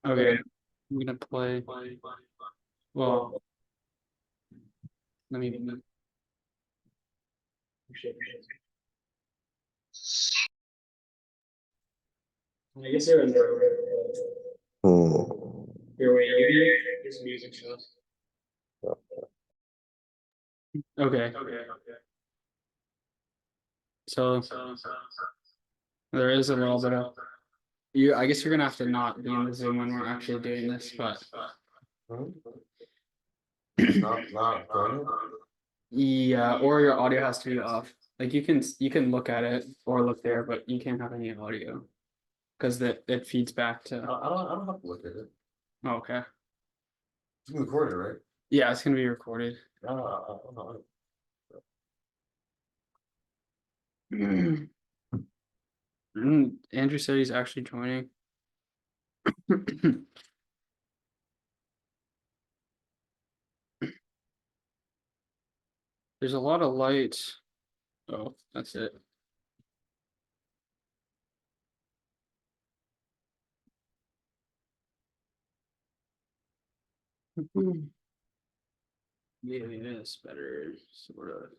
Okay, I'm gonna play. Well, let me. I guess they're in there. Here, wait, you here's music shows. Okay. So there is a little bit of you. I guess you're gonna have to not be in the Zoom when we're actually doing this, but Not yeah, or your audio has to be off. Like you can look at it or look there, but you can't have any audio because that it feeds back to. I don't have to look at it. Oh, okay. It's being recorded, right? Yeah, it's gonna be recorded. Andrew said he's actually joining. There's a lot of light. Oh, that's it. Yeah, it is better, sort of.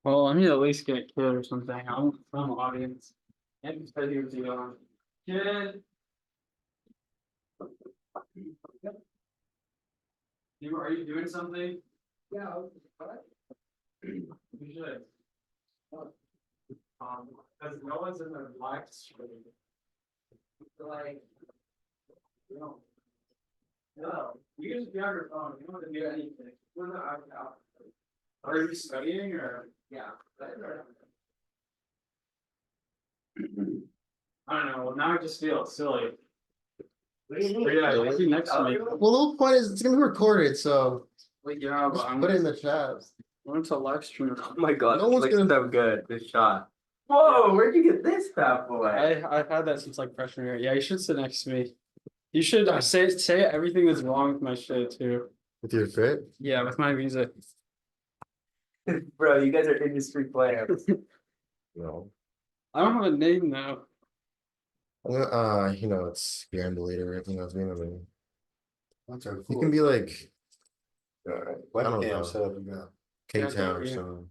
Well, I mean, at least get a kid or something. I'm from audience. And said he was young. Kid. Are you doing something? Yeah. You should. Because no one's in the live stream. Like, no. No, you can just be on your phone. You don't have to do anything. We're not out. Are you studying or? Yeah. I don't know. Now I just feel silly. Yeah, next to me. Well, the whole point is it's gonna be recorded, so Yeah, but just I'm put it in the chat. I went to live stream. Oh my god, No one's looks gonna- so good. This shot. Whoa, where'd you get this bad boy? I've had that since like freshman year. Yeah, you should sit next to me. You should say everything that's wrong with my shit too. With your fit? Yeah, with my music. Bro, you guys are industry players. No. I don't have a name now. It's Gambulator, right? It's being you can be like I don't know. Setup you got. K-Town or something.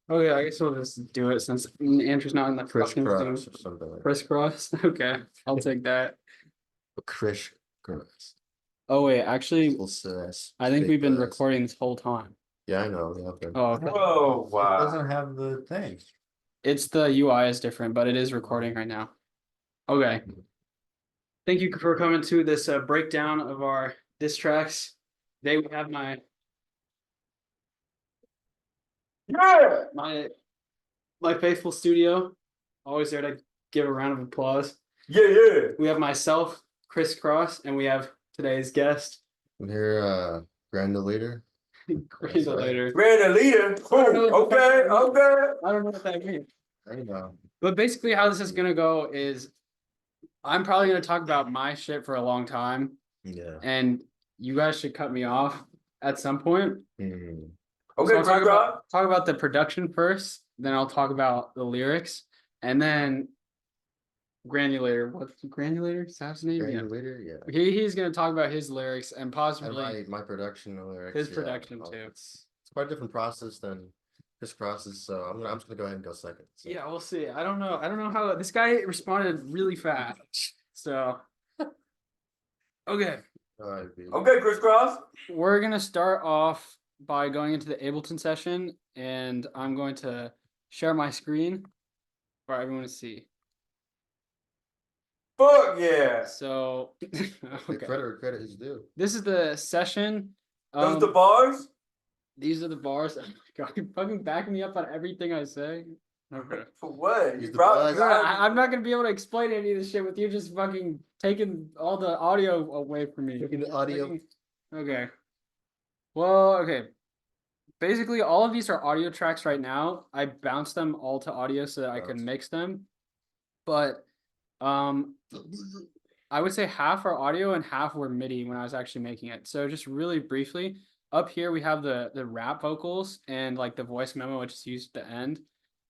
Okay, I guess we'll just do it since Andrew's not in the freshman Crisscross team. or something like that. Crisscross. Okay, I'll take that. Crisscross. Oh wait, actually, I think we've been recording this whole time. Yeah, I know. Yeah, Oh, okay. Whoa, It wow. doesn't have the thing. It's the UI is different, but it is recording right now. Okay. Thank you for coming to this breakdown of our diss tracks. Today we have my faithful studio. Always there to give a round of applause. Yeah. We have myself, Crisscross, and we have today's guest. I'm here, Granulator. Granulator. Granulator. Okay. I don't know what that means. I know. But basically how this is gonna go is I'm probably gonna talk about my shit for a long time. Yeah. And you guys should cut me off at some point. Mm. Okay, So I'll talk about the production first, then I'll talk about the lyrics, and then Granulator. What's Granulator? Is that his name? Granulator, yeah. He's gonna talk about his lyrics and And possibly my production lyrics. his production too. It's quite a different process than Crisscross's, so I'm just gonna go ahead and go second. So. Yeah, we'll see. I don't know how this guy responded really fast. So okay. Okay, Crisscross. We're gonna start off by going into the Ableton session, and I'm going to share my screen for everyone to see. Fuck yeah. So okay. Credit is due. This is the session. Those the bars? These are the bars. Oh my God, you're fucking backing me up on everything I say. Okay. For what? Use You the probably buzz. I'm not gonna be able to explain any of this shit with you just fucking taking all the audio away from me. Taking the audio. Okay. Well, okay. Basically, all of these are audio tracks right now. I bounced them all to audio so that I can mix them. But I I would say half are audio and half were MIDI when I was actually making it. So just really briefly, up here we have the rap vocals and like the voice memo, which is used at the end.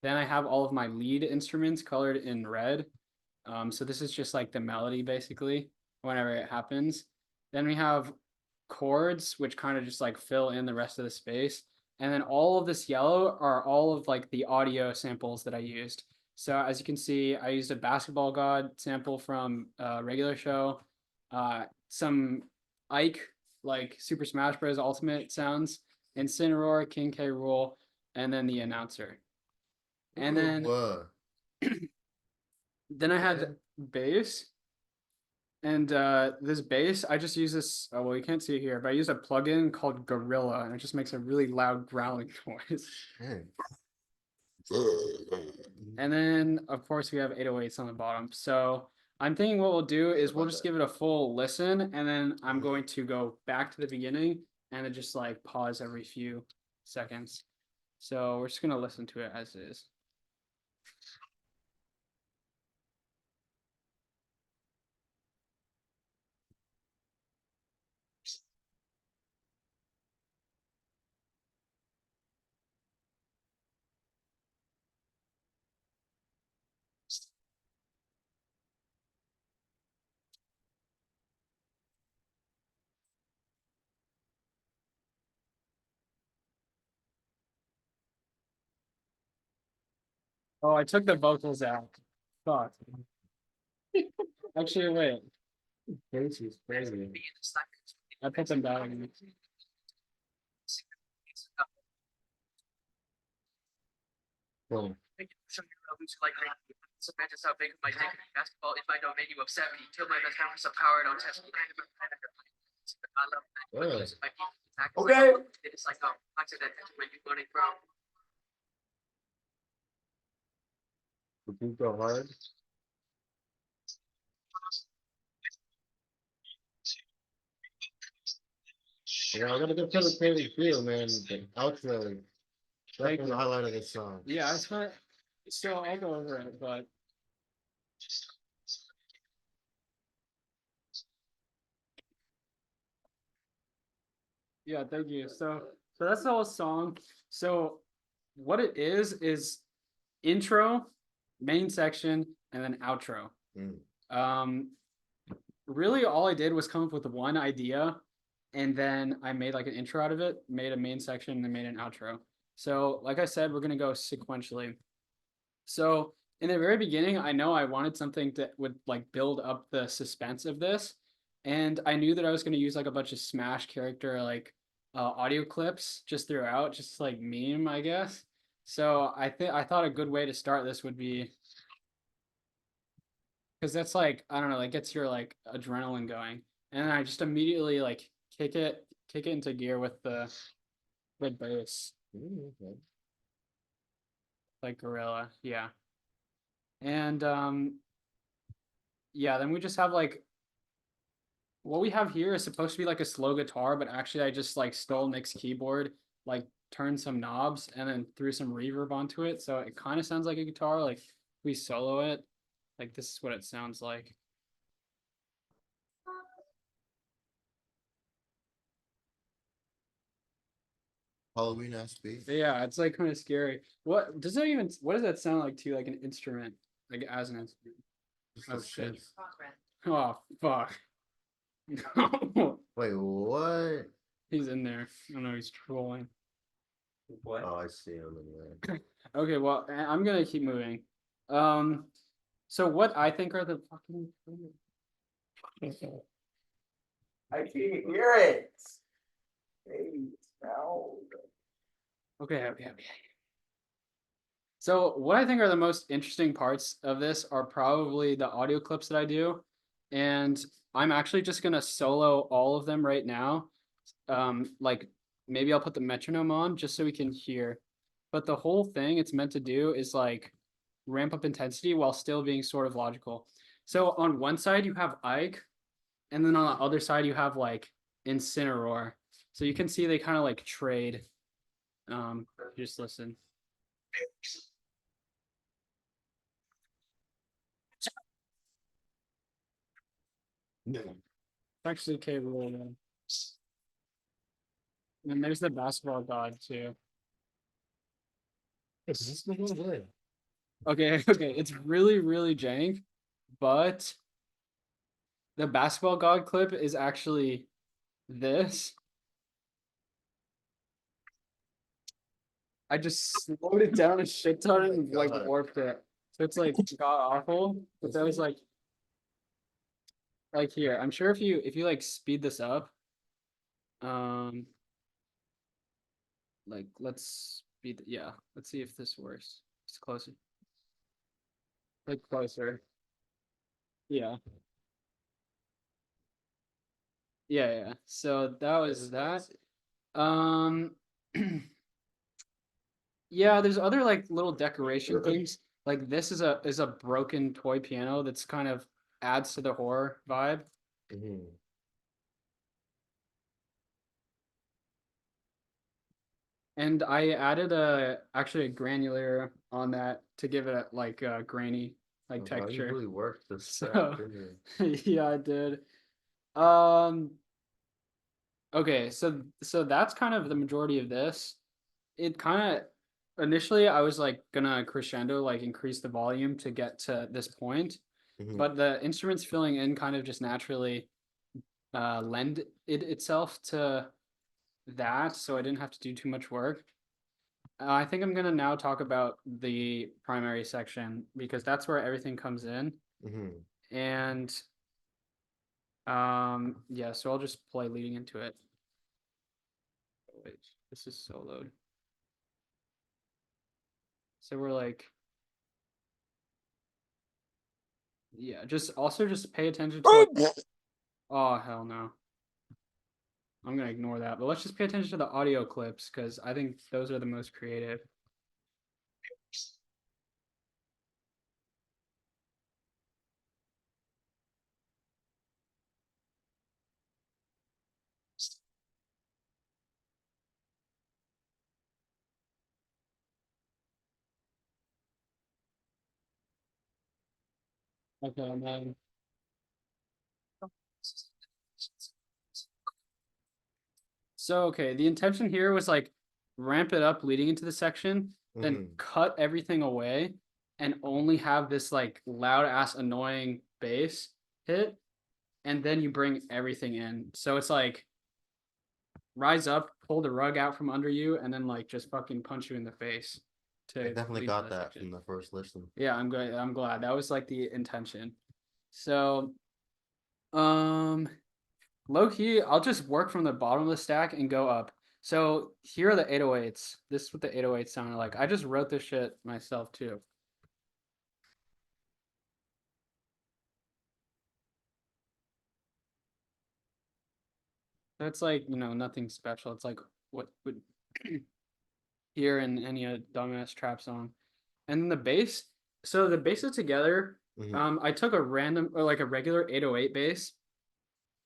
Then I have all of my lead instruments colored in red. So this is just like the melody basically whenever it happens. Then we have chords, which kind of just like fill in the rest of the space. And then all of this yellow are all of like the audio samples that I used. So as you can see, I used a Basketball God sample from a regular show, some Ike, like Super Smash Bros. Ultimate sounds, Incineroar, King K. Rool, and then the announcer. And then Whoa. then I had bass. And this bass, I just use this. Oh, well, you can't see it here, but I use a plugin called Gorilla, and it just makes a really loud growling noise. And then, of course, we have 808s on the bottom. So I'm thinking what we'll do is we'll just give it a full listen, and then I'm going to go back to the beginning and then just like pause every few seconds. So we're just gonna listen to it as is. Oh, I took the vocals out. Fuck. Actually, wait. Casey's crazy. I put them down. Boom. Just how big my dick in basketball is my domain of 70. Till my best for some power, don't test me. Okay. It's like accident when you're running from. Would you go hard? Yeah, I gotta go tell the crazy feel, man. The outro. Definitely the highlight of this song. Yeah, it's not. So I'll go over it, but yeah, thank you. So that's the whole song. So what it is intro, main section, and then outro. Mm. Really all I did was come up with one idea, and then I made like an intro out of it, made a main section, and then made an outro. So like I said, we're gonna go sequentially. So in the very beginning, I know I wanted something that would like build up the suspense of this. And I knew that I was going to use like a bunch of Smash character like audio clips just throughout, just like meme, I guess. So I thought a good way to start this would be because that's like, I don't know, like gets your like adrenaline going. And I just immediately like kick it into gear with the bass, Okay. like Gorilla, yeah. And yeah, then we just have like what we have here is supposed to be like a slow guitar, but actually I just like stole Nick's keyboard, like turned some knobs and then threw some reverb onto it. So it kind of sounds like a guitar. Like if we solo it, like this is what it sounds like. Halloween ass beat. Yeah, it's like kind of scary. What does that sound like to like an instrument? Like as an instrument. Oh shit. Oh fuck. No. Wait, what? He's in there. I know he's trolling. What? Oh, I see him in there. Okay, well, I'm gonna keep moving. So what I think are the fucking. I can't hear it. Hey, no. Okay. So what I think are the most interesting parts of this are probably the audio clips that I do, and I'm actually just gonna solo all of them right now. Like maybe I'll put the metronome on just so we can hear. But the whole thing it's meant to do is like ramp up intensity while still being sort of logical. So on one side you have Ike, and then on the other side you have like Incineroar. So you can see they kind of like trade. Just listen. It's actually capable. And there's the basketball god too. Okay, okay, it's really, really jank, but the basketball god clip is actually this. I just slowed it down a shit ton and like God. warped it. So it's like god awful. But that was like here. I'm sure if you like speed this up, um like let's speed yeah, let's see if this works. It's closer. Like closer. Yeah. Yeah, yeah. So that was that. Um yeah, there's other like little decoration things. Like this is a broken toy piano that's kind of adds to the horror vibe. Mhm. And I added actually a granular on that to give it like a grainy like Oh, wow, you texture. really worked this So track, didn't you? yeah, I did. Um okay, so that's kind of the majority of this. It kind of initially I was like gonna crescendo like increase the volume to get to this point, Mhm. but the instruments filling in kind of just naturally lend itself to that, so I didn't have to do too much work. I think I'm gonna now talk about the primary section because that's where everything comes in. Mhm. And yeah, so I'll just play leading into it. Wait, this is soloed. So we're like, yeah, just also just pay attention to like, oh hell no. I'm gonna ignore that, but let's just pay attention to the audio clips because I think those are the most creative. Okay, and then so okay, the intention here was like ramp it up leading into the section, then Mhm. cut everything away and only have this like loud ass annoying bass hit, and then you bring everything in. So it's like rise up, pull the rug out from under you, and then like just fucking punch you in the face I to definitely lead to got that that section. from the first listen. Yeah, I'm good. I'm glad. That was like the intention. So um low key, I'll just work from the bottom of the stack and go up. So here are the 808s. This is what the 808s sounded like. I just wrote this shit myself too. That's like, nothing special. It's like what would hear in any dumbass trap song. And then the bass. So the basses together, Mhm. I took a random or like a regular 808 bass,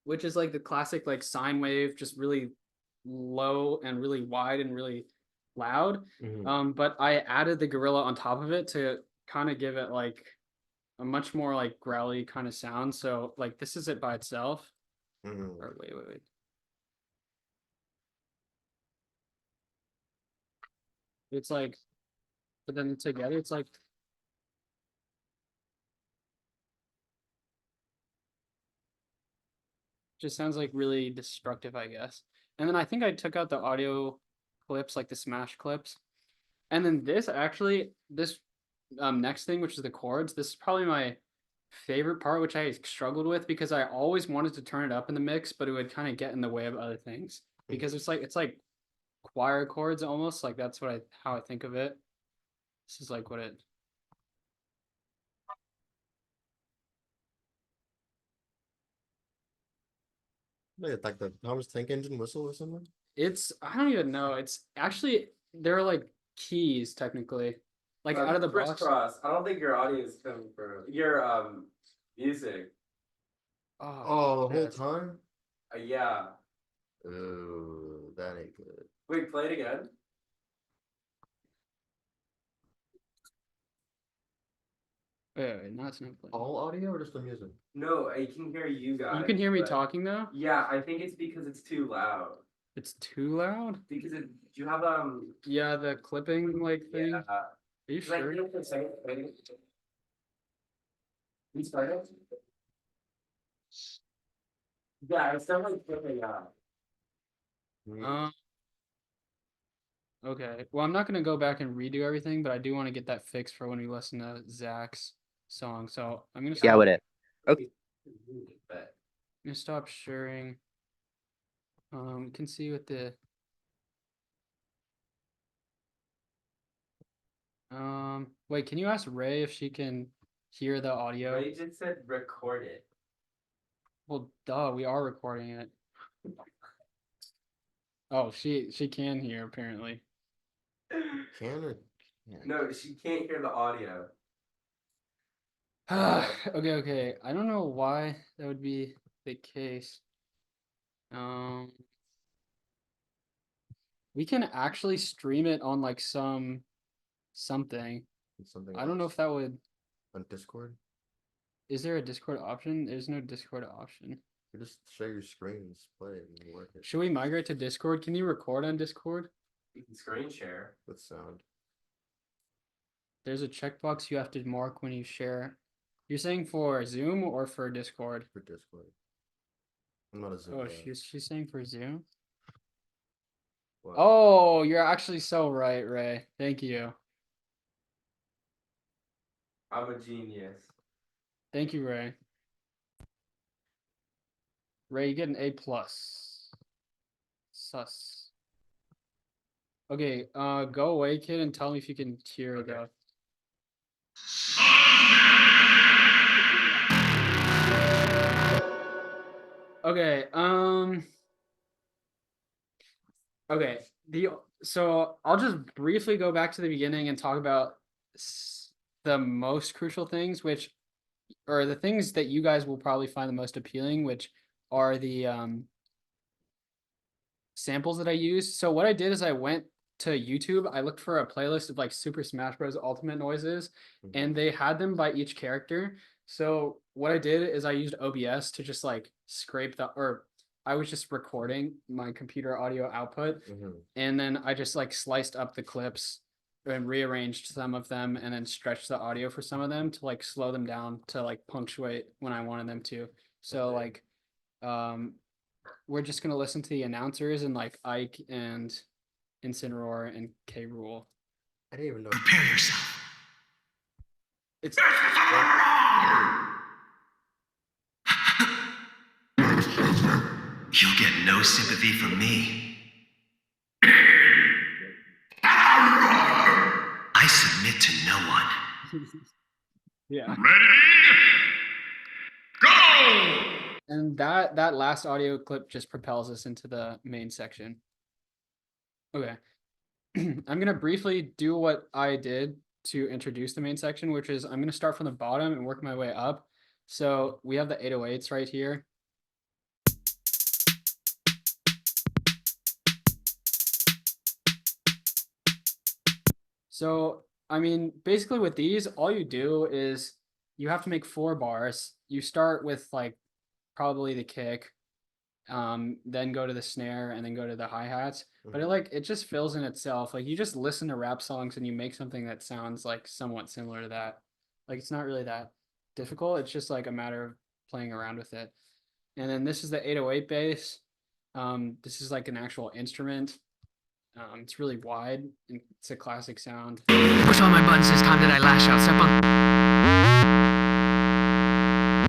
which is like the classic like sine wave, just really low and really wide and really loud. Mhm. But I added the gorilla on top of it to kind of give it like a much more like growly kind of sound. So like this is it by itself. Mhm. Or wait. It's like, but then together it's like just sounds like really destructive, I guess. And then I think I took out the audio clips, like the smash clips. And then this next thing, which is the chords, this is probably my favorite part, which I struggled with because I always wanted to turn it up in the mix, but it would kind of get in the way of other things. Because it's like choir chords almost, like that's what I how I think of it. This is like what it Like the Thomas Tank Engine whistle or something. it's I don't even know. It's actually they're like keys technically. Like out of the box. Crisscross. I don't think your audience coming from your music. Oh, the whole shit. time. Yeah. Ooh, that ain't good. Wait, play it again. Wait, no, it's not playing. All audio or just the music? No, I can hear you guys. You can hear me but- talking though? Yeah, I think it's because it's too loud. It's too loud? Because do you have Yeah, the clipping like thing. yeah. Are you Can I sure? hear it for a second? Wait. You started? Yeah, it's definitely flipping out. Um, okay. Well, I'm not gonna go back and redo everything, but I do want to get that fixed for when we listen to Zach's song. So I'm gonna Yeah, stop, with it. Okay. But I'm gonna stop sharing. You can see with the wait, can you ask Ray if she can hear the audio? Ray just said record it. Well, duh, we are recording it. Oh, she can hear apparently. Can or can't? No, she can't hear the audio. Okay. I don't know why that would be the case. We can actually stream it on like something. Something I don't know else if that would. on Discord. Is there a Discord option? There's no Discord option. You just share your screen and display it and work it Should we migrate to Discord? Can you record on Discord? You can screen share. with sound. There's a checkbox you have to mark when you share. You're saying for Zoom or for Discord? For Discord. I'm not a Zoom Oh, guy. she's saying for Zoom. What? Oh, you're actually so right, Ray. Thank you. I'm a genius. Thank you, Ray. Ray, you get an A plus. Sus. Okay, go away, kid, and tell me if you can hear Okay. the. Okay, okay, so I'll just briefly go back to the beginning and talk about the most crucial things, which or the things that you guys will probably find the most appealing, which are the samples that I used. So what I did is I went to YouTube, I looked for a playlist of like Super Smash Bros. Ultimate noises, and they had them by each character. So what I did is I used OBS to just like scrape or I was just recording my computer audio output, and then I just like sliced up the clips and rearranged some of them and then stretched the audio for some of them to like slow them down to like punctuate when I wanted them to. So Okay. like we're just gonna listen to the announcers and like Ike and Incineroar and K Rule. I didn't even know. Prepare yourself. It's You'll get no sympathy from me. I submit to no one. yeah. Ready? Go! And that last audio clip just propels us into the main section. Okay. I'm gonna briefly do what I did to introduce the main section, which is I'm gonna start from the bottom and work my way up. So we have the 808s right here. So, I mean, basically with these, all you do is you have to make 4 bars. You start with like probably the kick, then go to the snare and then go to the hi-hats. But it just fills in itself. Like you just listen to rap songs and you make something that sounds like somewhat similar to that. Like it's not really that difficult. It's just like a matter of playing around with it. And then this is the 808 bass. This is like an actual instrument. It's really wide and it's a classic sound. Push all my buttons this time that I lash out. Step on.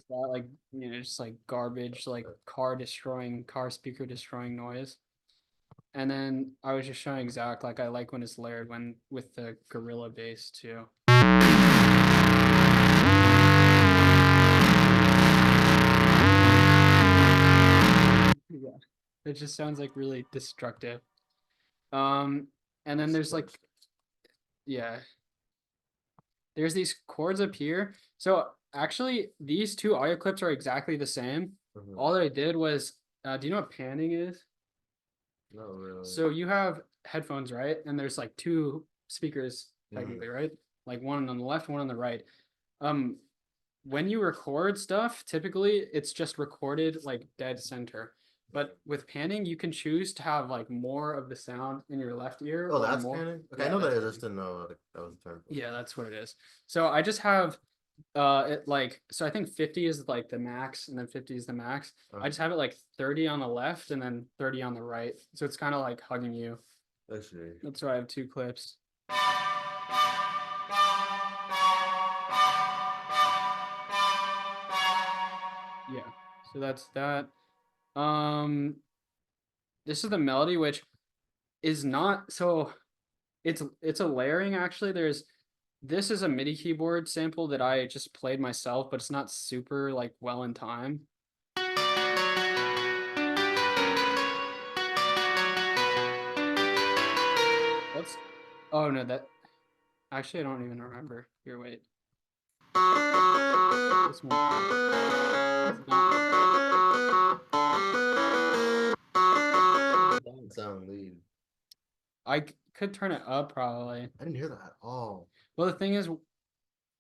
That, like, you know, just like garbage, like car speaker destroying noise. And then I was just showing Zach, like I like when it's layered with the gorilla bass too. Yeah, it just sounds like really destructive. And then there's like, yeah, there's these chords up here. So actually, these 2 audio clips are exactly the same. All that I did was, do you know what panning is? No, really. So you have headphones, right? And there's like 2 speakers technically, right? Like one on the left, one on the right. when you record stuff, typically it's just recorded like dead center. But with panning, you can choose to have like more of the sound in your left ear. Oh, or that's more. panning? Okay, I Yeah, know that that's is, I just didn't know that was the term. Yeah, that's what it is. So I just have it like, so I think 50 is like the max and then 50 is the max. I just have it like 30 on the left and then 30 on the right. So it's kind of like hugging you. I see. That's why I have two clips. Yeah, so that's that. This is the melody, which is not so it's a layering actually. This is a MIDI keyboard sample that I just played myself, but it's not super like well in time. Let's Oh no, that actually I don't even remember. Here, wait. This one. That sound lead. Could turn it up probably. I didn't hear that at all. Well, the thing is,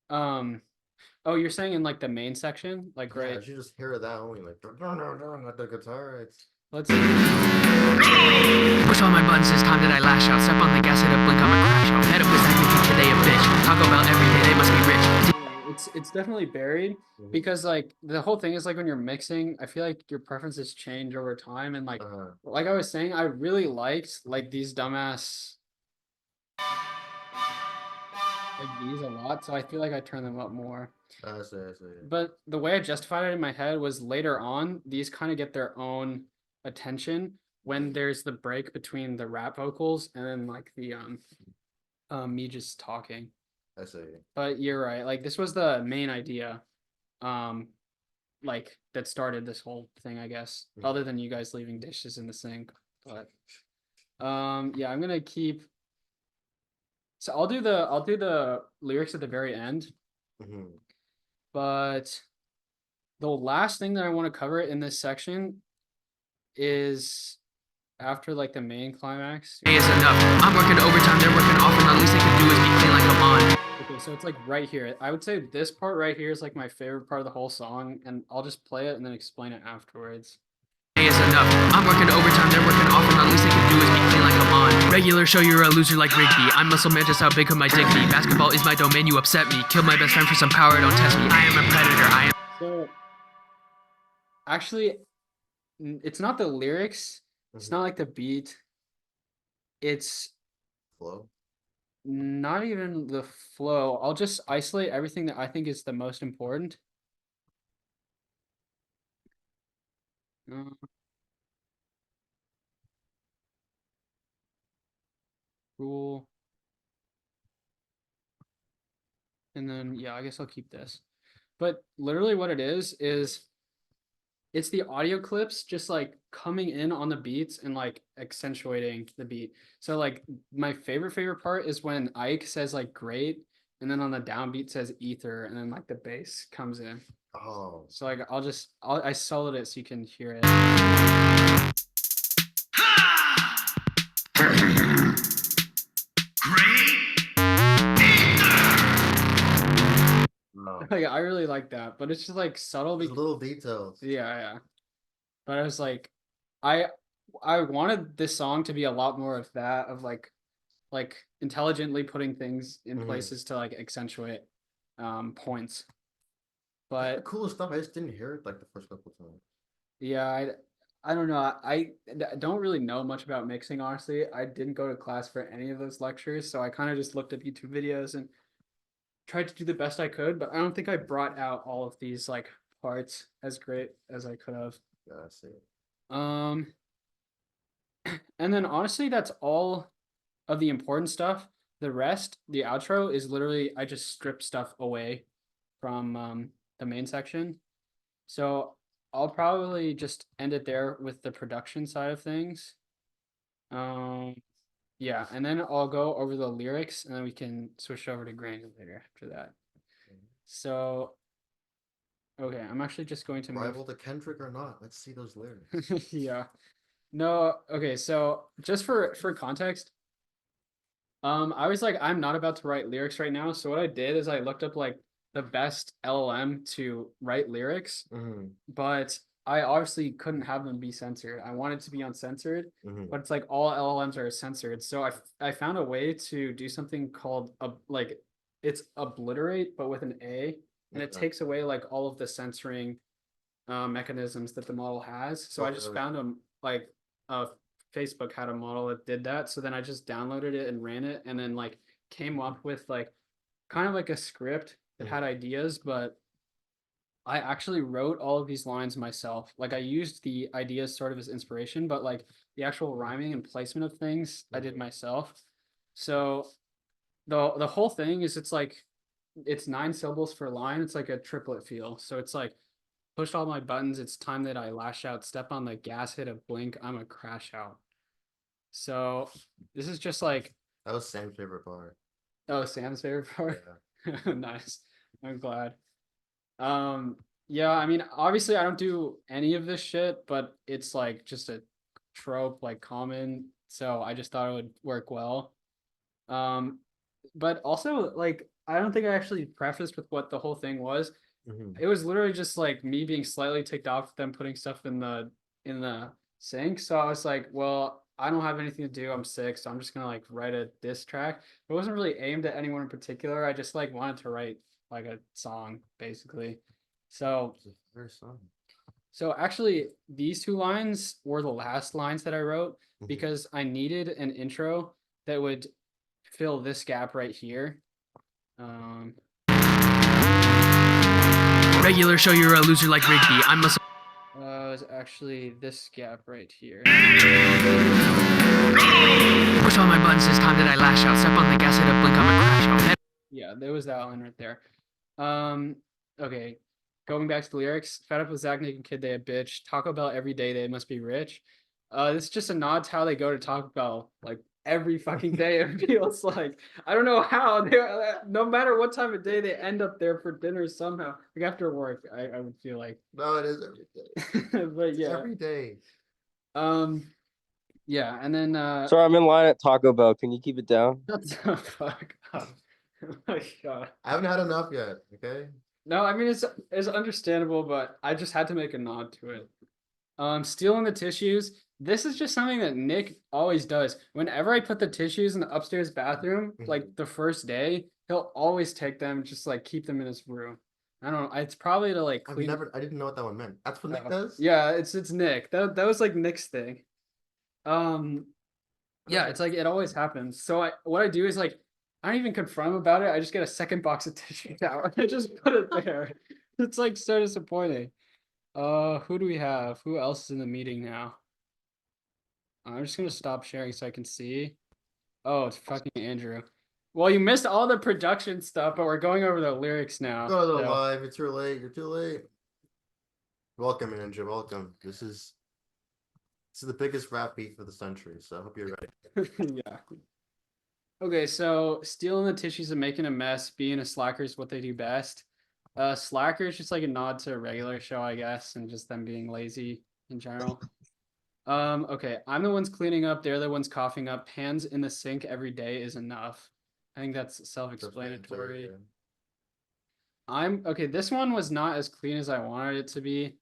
oh, you're saying in like the main section, like Yeah, I right? should just hear that only, like, not the guitar. It's Let's. Push all my buttons this time that I lash out. Step on the gas, hit a blink, I'ma crash out. Head up this acne today a bitch. Taco Bell every day, they must be rich. It's definitely buried because like the whole thing is like when you're mixing, I feel like your preferences change over time and like I was saying, I really liked like these dumbass like these a lot, so I feel like I turn them up more. I see. But the way I justified it in my head was later on, these kind of get their own attention when there's the break between the rap vocals and then like the me just talking. I see. But you're right. Like this was the main idea, like that started this whole thing, I guess. Other than you guys leaving dishes in the sink, but yeah, I'm gonna keep. So I'll do the lyrics at the very end, but the last thing that I want to cover in this section is after like the main climax. Is enough. I'm working overtime, they're working off, and the least they can do is be clean like a mon. Okay, so it's like right here. I would say this part right here is like my favorite part of the whole song, and I'll just play it and then explain it afterwards. Is enough. I'm working overtime, they're working off, and the least they can do is be clean like a mon. Regular show, you're a loser like Rigby. I'm muscle man, just how big could my dick be? Basketball is my domain, you upset me. Killed my best friend for some power, don't test me. I am a predator, I am. So actually, it's not the lyrics. It's not like the beat. It's Flow. not even the flow. I'll just isolate everything that I think is the most important. Cool. And then, yeah, I guess I'll keep this. But literally what it is it's the audio clips just like coming in on the beats and like accentuating the beat. So like my favorite part is when Ike says like great, and then on the downbeat says ether, and then like the bass comes in. Oh. So like I soloed it so you can hear it. Like, I really like that, but it's just like subtle. Little details. Yeah. But I was like, I wanted this song to be a lot more of that, of like intelligently putting things in places to like accentuate points. But the coolest stuff, I just didn't hear it like the first couple times. Yeah, I don't know. I don't really know much about mixing, honestly. I didn't go to class for any of those lectures, so I kind of just looked up YouTube videos and tried to do the best I could, but I don't think I brought out all of these like parts as great as I could have. Yeah, I see. And then honestly, that's all of the important stuff. The rest, the outro, is literally I just strip stuff away from the main section. So I'll probably just end it there with the production side of things. Yeah, and then I'll go over the lyrics and then we can switch over to Granulator after that. So, okay, I'm actually just going to rival to Kendrick or not? Let's see those lyrics. Yeah. No, okay, so just for context, I was like, I'm not about to write lyrics right now. So what I did is I looked up like the best LLM to write lyrics, Mhm, but I obviously couldn't have them be censored. I wanted to be uncensored, mhm. but it's like all LLMs are censored. So I found a way to do something called like it's obliterate, but with an A, and it Okay. takes away like all of the censoring mechanisms that the model has. So Oh, I just really? found them like Facebook had a model that did that. So then I just downloaded it and ran it, and then like came up with like kind of like a script that had ideas, but I actually wrote all of these lines myself. Like I used the ideas sort of as inspiration, but like the actual rhyming and placement of things I did myself. So the whole thing is it's 9 syllables per line. It's like a triplet feel. So it's like push all my buttons. It's time that I lash out. Step on the gas, hit a blink. I'm a crash out. So this is just like That was Sam's favorite part. oh Sam's favorite part. Yeah. Nice. I'm glad. Yeah, I mean, obviously I don't do any of this shit, but it's like just a trope, like common. So I just thought it would work well. Um, but also like I don't think I actually prefaced with what the whole thing was. Mhm. It was literally just like me being slightly ticked off with them putting stuff in the sink. So I was like, well, I don't have anything to do. I'm sick, so I'm just gonna like write a diss track. It wasn't really aimed at anyone in particular. I just like wanted to write like a song, basically. So It's a fair song. so actually these two lines were the last lines that I wrote Mhm. because I needed an intro that would fill this gap right here. Regular show you're a loser like Rigby. I'm muscle. Is actually this gap right here. Push all my buttons. It's time that I lash out. Step on the gas, hit a blink. I'm a crash out. Yeah, there was that line right there. Okay. Going back to the lyrics, fed up with Zach Nick and Kid, they a bitch. Taco Bell every day, they must be rich. This is just a nod to how they go to Taco Bell like every fucking day. It feels like I don't know how they no matter what time of day they end up there for dinner somehow. Like after work, I would feel like. No, it is every day. But It's yeah. every day. Yeah, and then Sorry, I'm in line at Taco Bell. Can you keep it down? shut the fuck up. Oh my god. I haven't had enough yet. Okay. No, I mean it's understandable, but I just had to make a nod to it. Stealing the tissues. This is just something that Nick always does. Whenever I put the tissues in the upstairs bathroom, like the first day, he'll always take them, and just like keep them in his room. I don't know. It's probably to like I've clean. never. I didn't know what that one meant. That's what Nick does. Yeah, it's Nick. That was like Nick's thing. Yeah, it's like it always happens. So what I do is like I don't even confront him about it. I just get a second box of tissues out. I just put it there. It's like so disappointing. Who do we have? Who else is in the meeting now? I'm just gonna stop sharing so I can see. Oh, it's fucking Andrew. Well, you missed all the production stuff, but we're going over the lyrics now. Go to the so- live. It's too late. You're too late. Welcome, Ninja. Welcome. This is the biggest rap beef of the century. So I hope you're ready. Yeah. Okay, so stealing the tissues and making a mess, being a slacker is what they do best. Slacker is just like a nod to a regular show, I guess, and just them being lazy in general. Okay, I'm the ones cleaning up, they're the ones coughing up. Hands in the sink every day is enough. I think that's self-explanatory. Okay, this one was not as clean as I wanted it to be,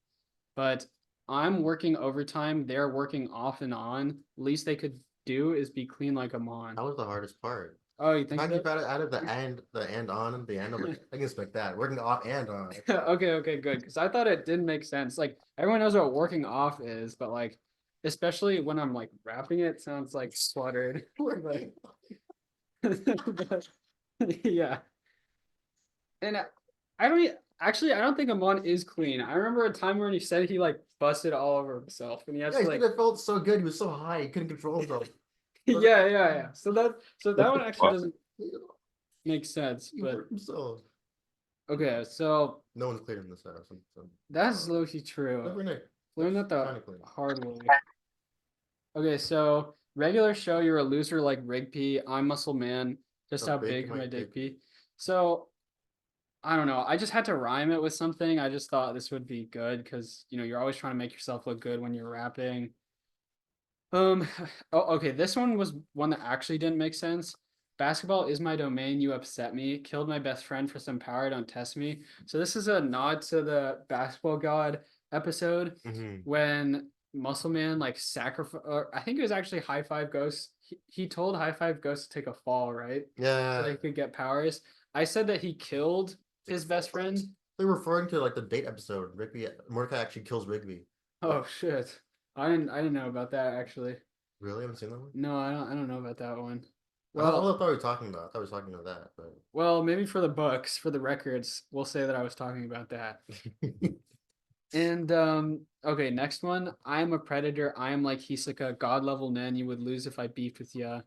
but I'm working overtime, they're working off and on. Least they could do is be clean like a mon. That was the hardest part. Oh, you think How do you so? added the and on, and the end. I'm like, I can expect that. Working off and on. Okay, good. Because I thought it didn't make sense. Like everyone knows what working off is, but like, especially when I'm like rapping it, sounds like spluttered. But, yeah. And I don't actually. I don't think Amon is clean. I remember a time when he said he like busted all over himself, and he has Yeah, to he like. said it felt so good. He was so high, he couldn't control himself. Yeah. So that one actually doesn't make sense. He But hurt himself. okay, so No one's cleared in this house. So. that's low-key true. Except for Nick. Learn that the Kinda clean. hard way. Okay, so regular show, you're a loser like Rigby. I'm Muscle Man. Just how big my dick be. So I don't know. I just had to rhyme it with something. I just thought this would be good because you're always trying to make yourself look good when you're rapping. Oh, okay. This one was one that actually didn't make sense Basketball is my domain. You upset me. Killed my best friend for some power. Don't test me. So this is a nod to the basketball god episode Mhm. when Muscle Man like sacrifice. Or I think it was actually High Five Ghost. He told High Five Ghost to take a fall, right? So Yeah. they could get powers. I said that he killed his best friend. They're referring to like the date episode. Rigby Mordecai actually kills Rigby. Oh shit! I didn't know about that actually. Really? Haven't seen that one? No, I don't know about that one. I thought Well, we were talking about. I thought we were talking about that, but well, maybe for the books, for the records, we'll say that I was talking about that. And okay, next one. I am a predator. I am like Hisoka, god level Nen. You would lose if I beefed with ya.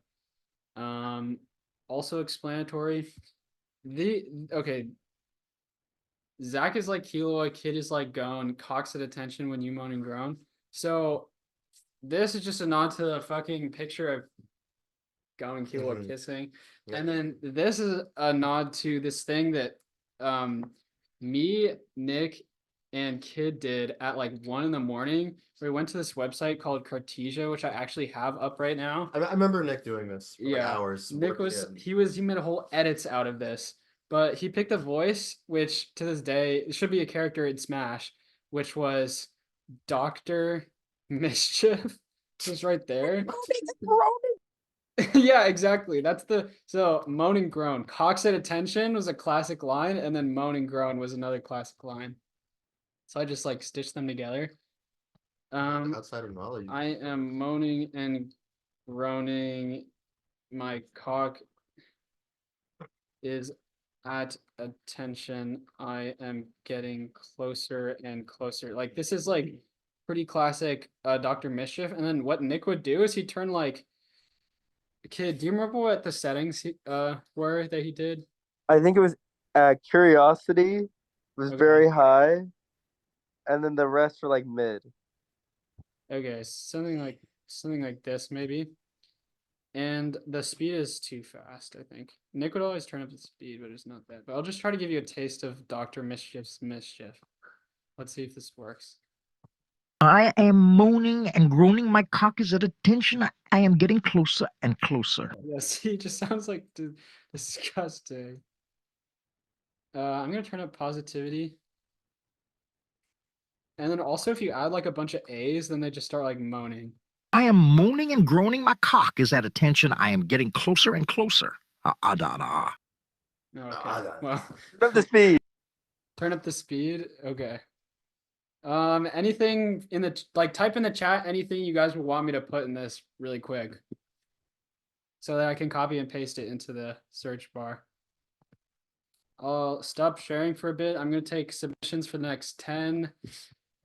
Also explanatory. Okay. Zach is like Killua, Kid is like Gon, Cox at attention when you moan and groan. So this is just a nod to the fucking picture of Gon and Killua Mhm. kissing. Yep. And then this is a nod to this thing that me, Nick, and Kid did at like 1 in the morning. We went to this website called Cartesia, which I actually have up right now. I remember Nick doing this for like Yeah, hours. Nick was he made a whole edits out of this, but he picked a voice which to this day it should be a character in Smash, which was Doctor Mischief. Just right there. Yeah, exactly. That's the so moan and groan. Cox at attention was a classic line, and then moan and groan was another classic line. So I just like stitched them together. outside of knowledge. I am moaning and groaning. My cock is at attention. I am getting closer and closer. Like this is like pretty classic Dr. Mischief. And then what Nick would do is he'd turn like Kid, do you remember what the settings were that he did? I think it was curiosity was Okay. very high, and then the rest were like mid. Okay, something like this maybe. And the speed is too fast, I think. Nick would always turn up the speed, but it's not that. But I'll just try to give you a taste of Dr. Mischief's mischief. Let's see if this works. I am moaning and groaning. My cock is at attention. I am getting closer and closer. Yes, he just sounds like disgusting. I'm gonna turn up positivity. And then also if you add like a bunch of A's, then they just start like moaning. I am moaning and groaning. My cock is at attention. I am getting closer and closer. Da. Okay. Well, Turn up the speed. turn up the speed. Okay. Anything in the like type in the chat anything you guys would want me to put in this really quick. So that I can copy and paste it into the search bar. I'll stop sharing for a bit. I'm gonna take submissions for the next 10.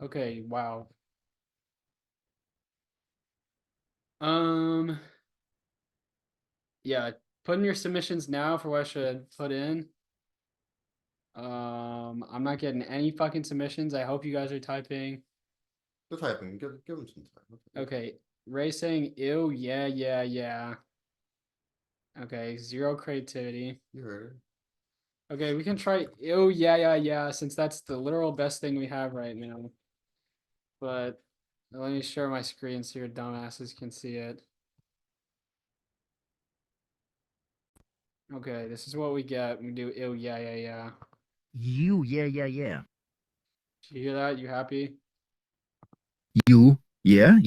Okay, wow. Yeah, put in your submissions now for what I should put in. I'm not getting any fucking submissions. I hope you guys are typing. They're typing. Give them some time. Okay, Ray saying ew, yeah. Okay, 0 creativity. You heard it. Okay, we can try ew, yeah, since that's the literal best thing we have right now. But let me share my screen so your dumbasses can see it. Okay, this is what we get. We do ew, yeah. You, yeah. Did you hear that? You happy? You, yeah.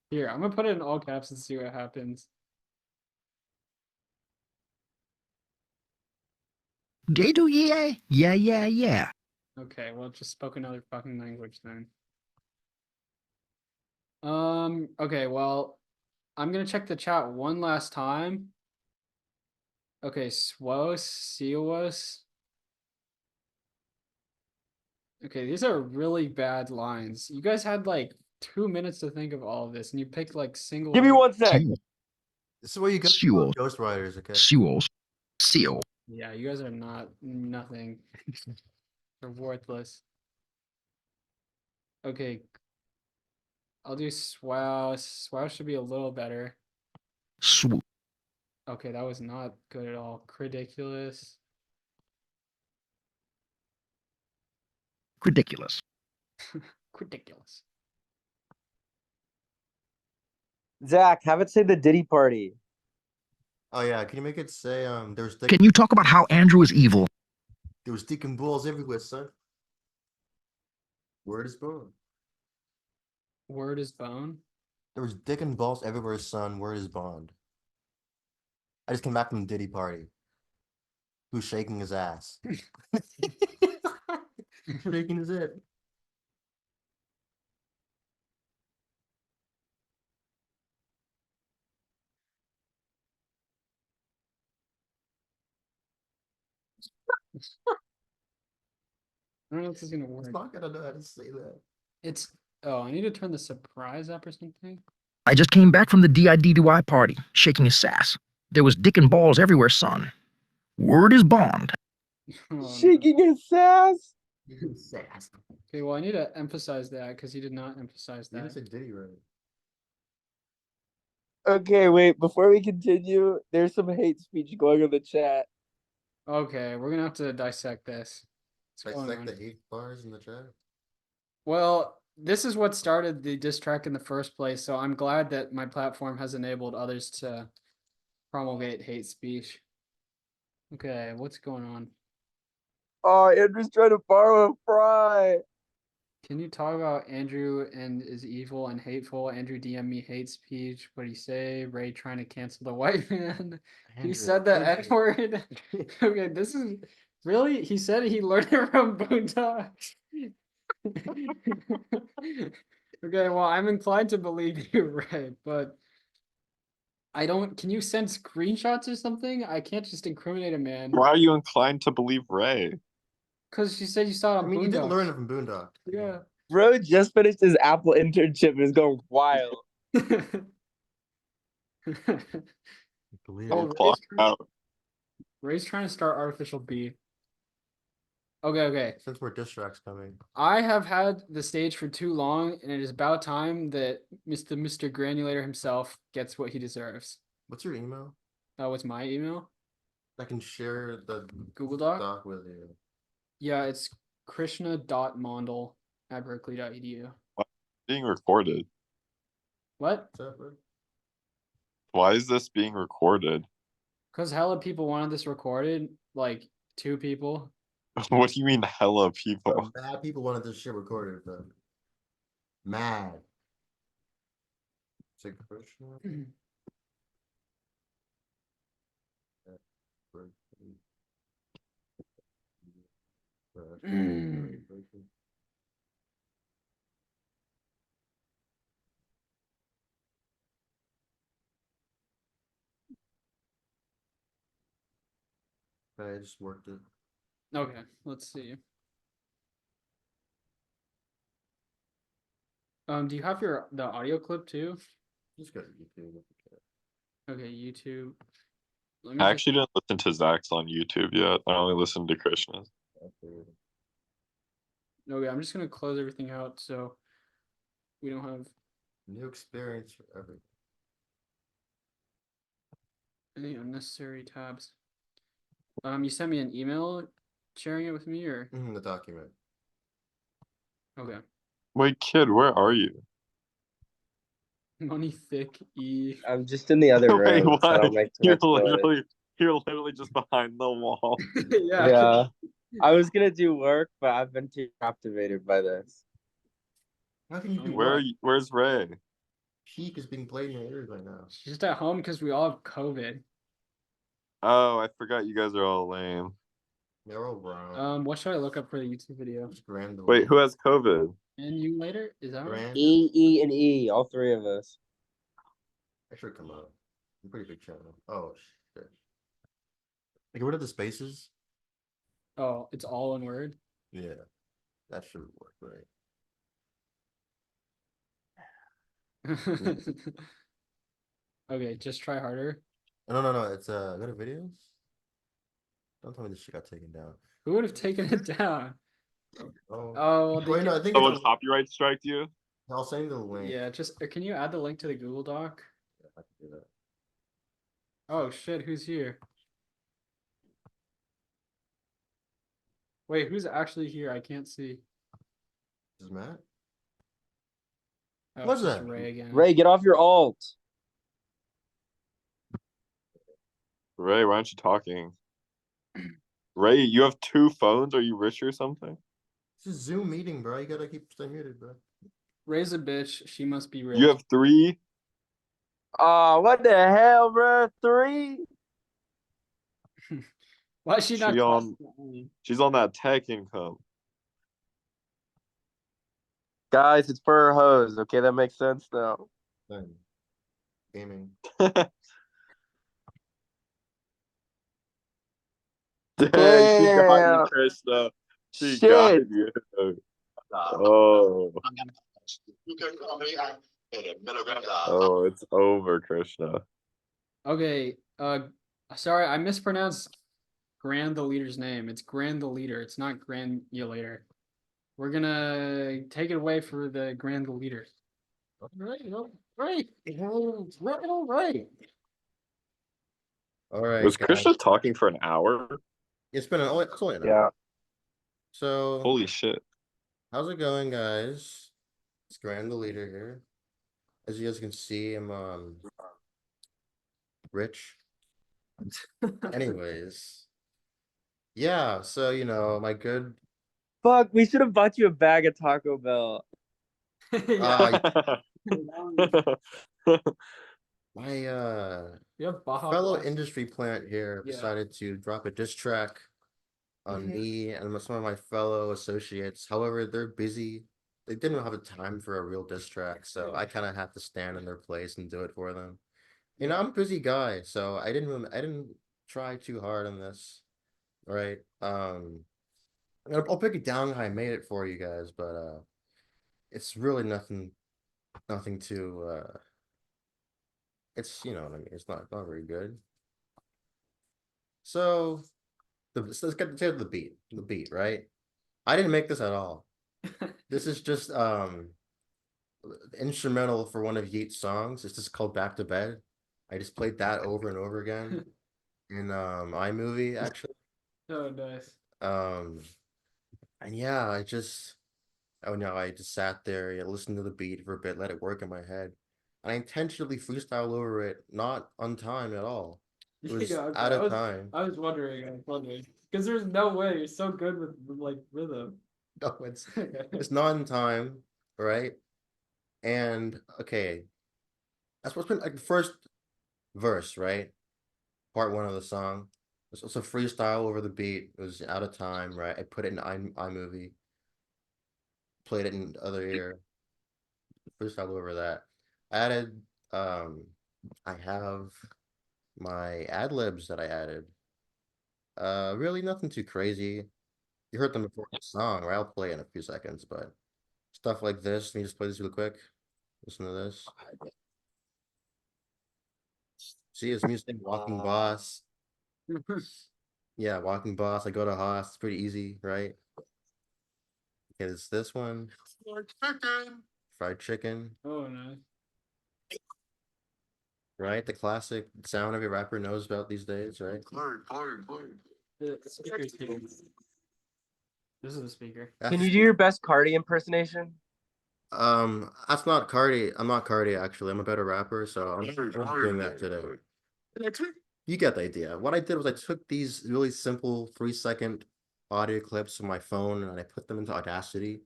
Here, I'm gonna put it in all caps and see what happens. They do, yeah. Okay, well, just spoke another fucking language then. Okay, well, I'm gonna check the chat one last time. Okay, Swos, Siwas. Okay, these are really bad lines. You guys had like 2 minutes to think of all of this, and you picked like single. Give me 1 sec. This is where you go. Sewell. Ghost Riders, okay? Sewells. Seal. Yeah, you guys are not nothing. They're worthless. Okay. I'll do Swow. Swow should be a little better. Swoop. Okay, that was not good at all. Ridiculous. Ridiculous. Ridiculous. Zach, have it say the Diddy party. Oh yeah, can you make it say there's dick Can you talk about how Andrew is evil? there was dick and balls everywhere, son. Word is bone. Word is bone. There was dick and balls everywhere, son. Word is bond. I just came back from the Diddy party. Who's shaking his ass? Shaking his head. I don't know if this is gonna It's work. not gonna know how to say that. It's oh, I need to turn the surprise up or something. I just came back from the DIDY party, shaking his sass. There was dick and balls everywhere, son. Word is bond. Oh, no. Shaking his sass. Sass. Okay, well I need to emphasize that because he did not emphasize You didn't that. say Diddy right. Okay, wait. Before we continue, there's some hate speech going on the chat. Okay, we're gonna have to dissect this. What's going Dissect on? the 8 bars in the chat. Well, this is what started the diss track in the first place, so I'm glad that my platform has enabled others to promulgate hate speech. Okay, what's going on? Oh, Andrew's trying to borrow a fry. Can you talk about Andrew and is evil and hateful? Andrew DM me hate speech. What do you say? Ray trying to cancel the white man. He Andrew, said the Andrew. N word. Okay, this is really he said he learned it from Boondock. Okay, well, I'm inclined to believe you, Ray, but I don't. Can you send screenshots or something? I can't just incriminate a man. Why are you inclined to believe Ray? Because you said you saw it I on mean, you did learn Boondocks. it from Boondock. Yeah. Bro just finished his Apple internship and is going wild. Believe Oh, it. Clock out. Ray's trying to start artificial B. Okay. Since we're Distracks coming. I have had the stage for too long, and it is about time that Mr. Granulator himself gets what he deserves. What's your email? What's my email? I can share the Google Doc? doc with you. Yeah, it's krishna.mondel@berkeley.edu. Being recorded. What? What's up, bro? Why is this being recorded? Because hella people wanted this recorded, like 2 people. What do you mean hella Bro, people? mad people wanted this shit recorded, but mad. It's like Krishna. I just worked it. Okay, let's see. Do you have the audio clip too? Just go to YouTube. Okay, YouTube. Let me I just actually didn't listen to Zach's on YouTube yet. I only listened to Krishna's. okay, I'm just gonna close everything out so we don't have New experience for everything. any unnecessary tabs. You sent me an email sharing it with me or The document. okay. Wait, kid, where are you? Money thick E. I'm just in the other Wait, room, so I what? don't make too much noise. You're literally just behind the wall. Yeah. Yeah. I was gonna do work, but I've been too captivated by this. How can you do Where are what? you, where's Ray? Peak is being played in your ears right now. She's just at home because we all have COVID. Oh, I forgot you guys are all lame. They're all brown. What should I look up for the YouTube video? Just grand the Wait, who has COVID? And you later? Is that right? Grand? E, and E, all 3 of us. I should come up. I'm a pretty big channel. Oh shit. Get rid of the spaces. Oh, it's all one word. Yeah. That should work, right? Okay, just try harder. No. It's go to videos. Don't tell me this shit got taken down. Who would have taken it down? Oh, Oh, they wait, no, can- I think Someone it's. copyright strike you? I'll send you the link. Yeah, just can you add the link to the Google Doc? Yeah, I can do that. Oh shit, who's here? Wait, who's actually here? I can't see. This is Matt. Oh, What's it's just that? Ray again. Ray, get off your alt. Ray, why aren't you talking? Ray, you have 2 phones? Are you rich or something? It's a Zoom meeting, bro. You gotta keep staying muted, bro. Ray's a bitch. She must be rich. You have 3? Oh, what the hell, bro? 3? Why is she not She on talking to me? she's on that tech income. Guys, it's for her hose. Okay, that makes sense now. Then gaming. Dang, she got you, Damn. Krishna. She got Shit. you. Oh. Oh, it's over, Krishna. Okay, sorry, I mispronounced Grand the leader's name. It's Grand the leader. It's not Granulator. We're gonna take it away for the Grand the leader. Right. All right, Was guys. Krishna talking for an hour? It's been it's only an Yeah. hour. So Holy shit. how's it going, guys? It's Grand the leader here. As you guys can see, I'm rich. Anyways. Yeah, so you know, my good Fuck, we should have bought you a bag of Taco Bell. Yeah. my You have Baja fellow Blast. industry plant here Yeah. decided to drop a diss track on me and some of my fellow associates. However, they're busy. They didn't have the time for a real diss track, so I kind of had to stand in their place and do it for them. You know, I'm a busy guy, so I didn't try too hard on this. Right? I'll break it down how I made it for you guys, but it's really nothing too it's you know what I mean, it's not very good. So let's get to the beat. The beat, right? I didn't make this at all. This is just instrumental for one of Yeat's songs. It's just called Back to Bed. I just played that over and over again in iMovie actually. Oh, nice. And yeah, I just sat there, yeah, listened to the beat for a bit, let it work in my head. And I intentionally freestyle over it, not on time at all. It was Yeah, okay. out of time. I was wondering, because there's no way you're so good with like rhythm. No, it's not on time, right? And okay, that's what's been like the first verse, right? Part one of the song. It's a freestyle over the beat. It was out of time, right? I put it in iMovie, played it in other ear, freestyle over that. Added, I have my ad libs that I added. Really nothing too crazy. You heard them before in the song, right? I'll play in a few seconds, but stuff like this. Let me just play this real quick. Listen to this. See, it's music, Walking Boss. Yeah, Walking Boss. I go to Haas. It's pretty easy, right? Okay, it's this one. Fried chicken, Oh, nice. right? The classic sound every rapper knows about these days, right? The speaker's hitting. This is the speaker. Can you do your best Cardi impersonation? That's not Cardi. I'm not Cardi actually. I'm a better rapper, so I'm not doing that today. You get the idea. What I did was I took these really simple 3-second audio clips from my phone and I put them into Audacity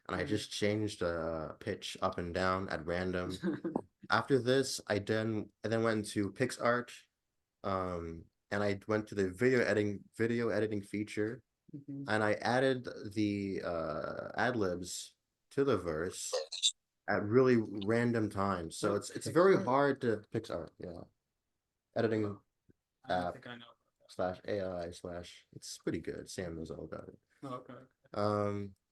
and I just changed the pitch up and down at random. After this, I then went into PixArt, and I went to the video editing feature, and I added the ad libs to the verse at really random times. So it's very hard to PixArt, yeah. Editing I don't app think I know. /AI/ it's pretty good. Sam knows all about it. Oh, okay.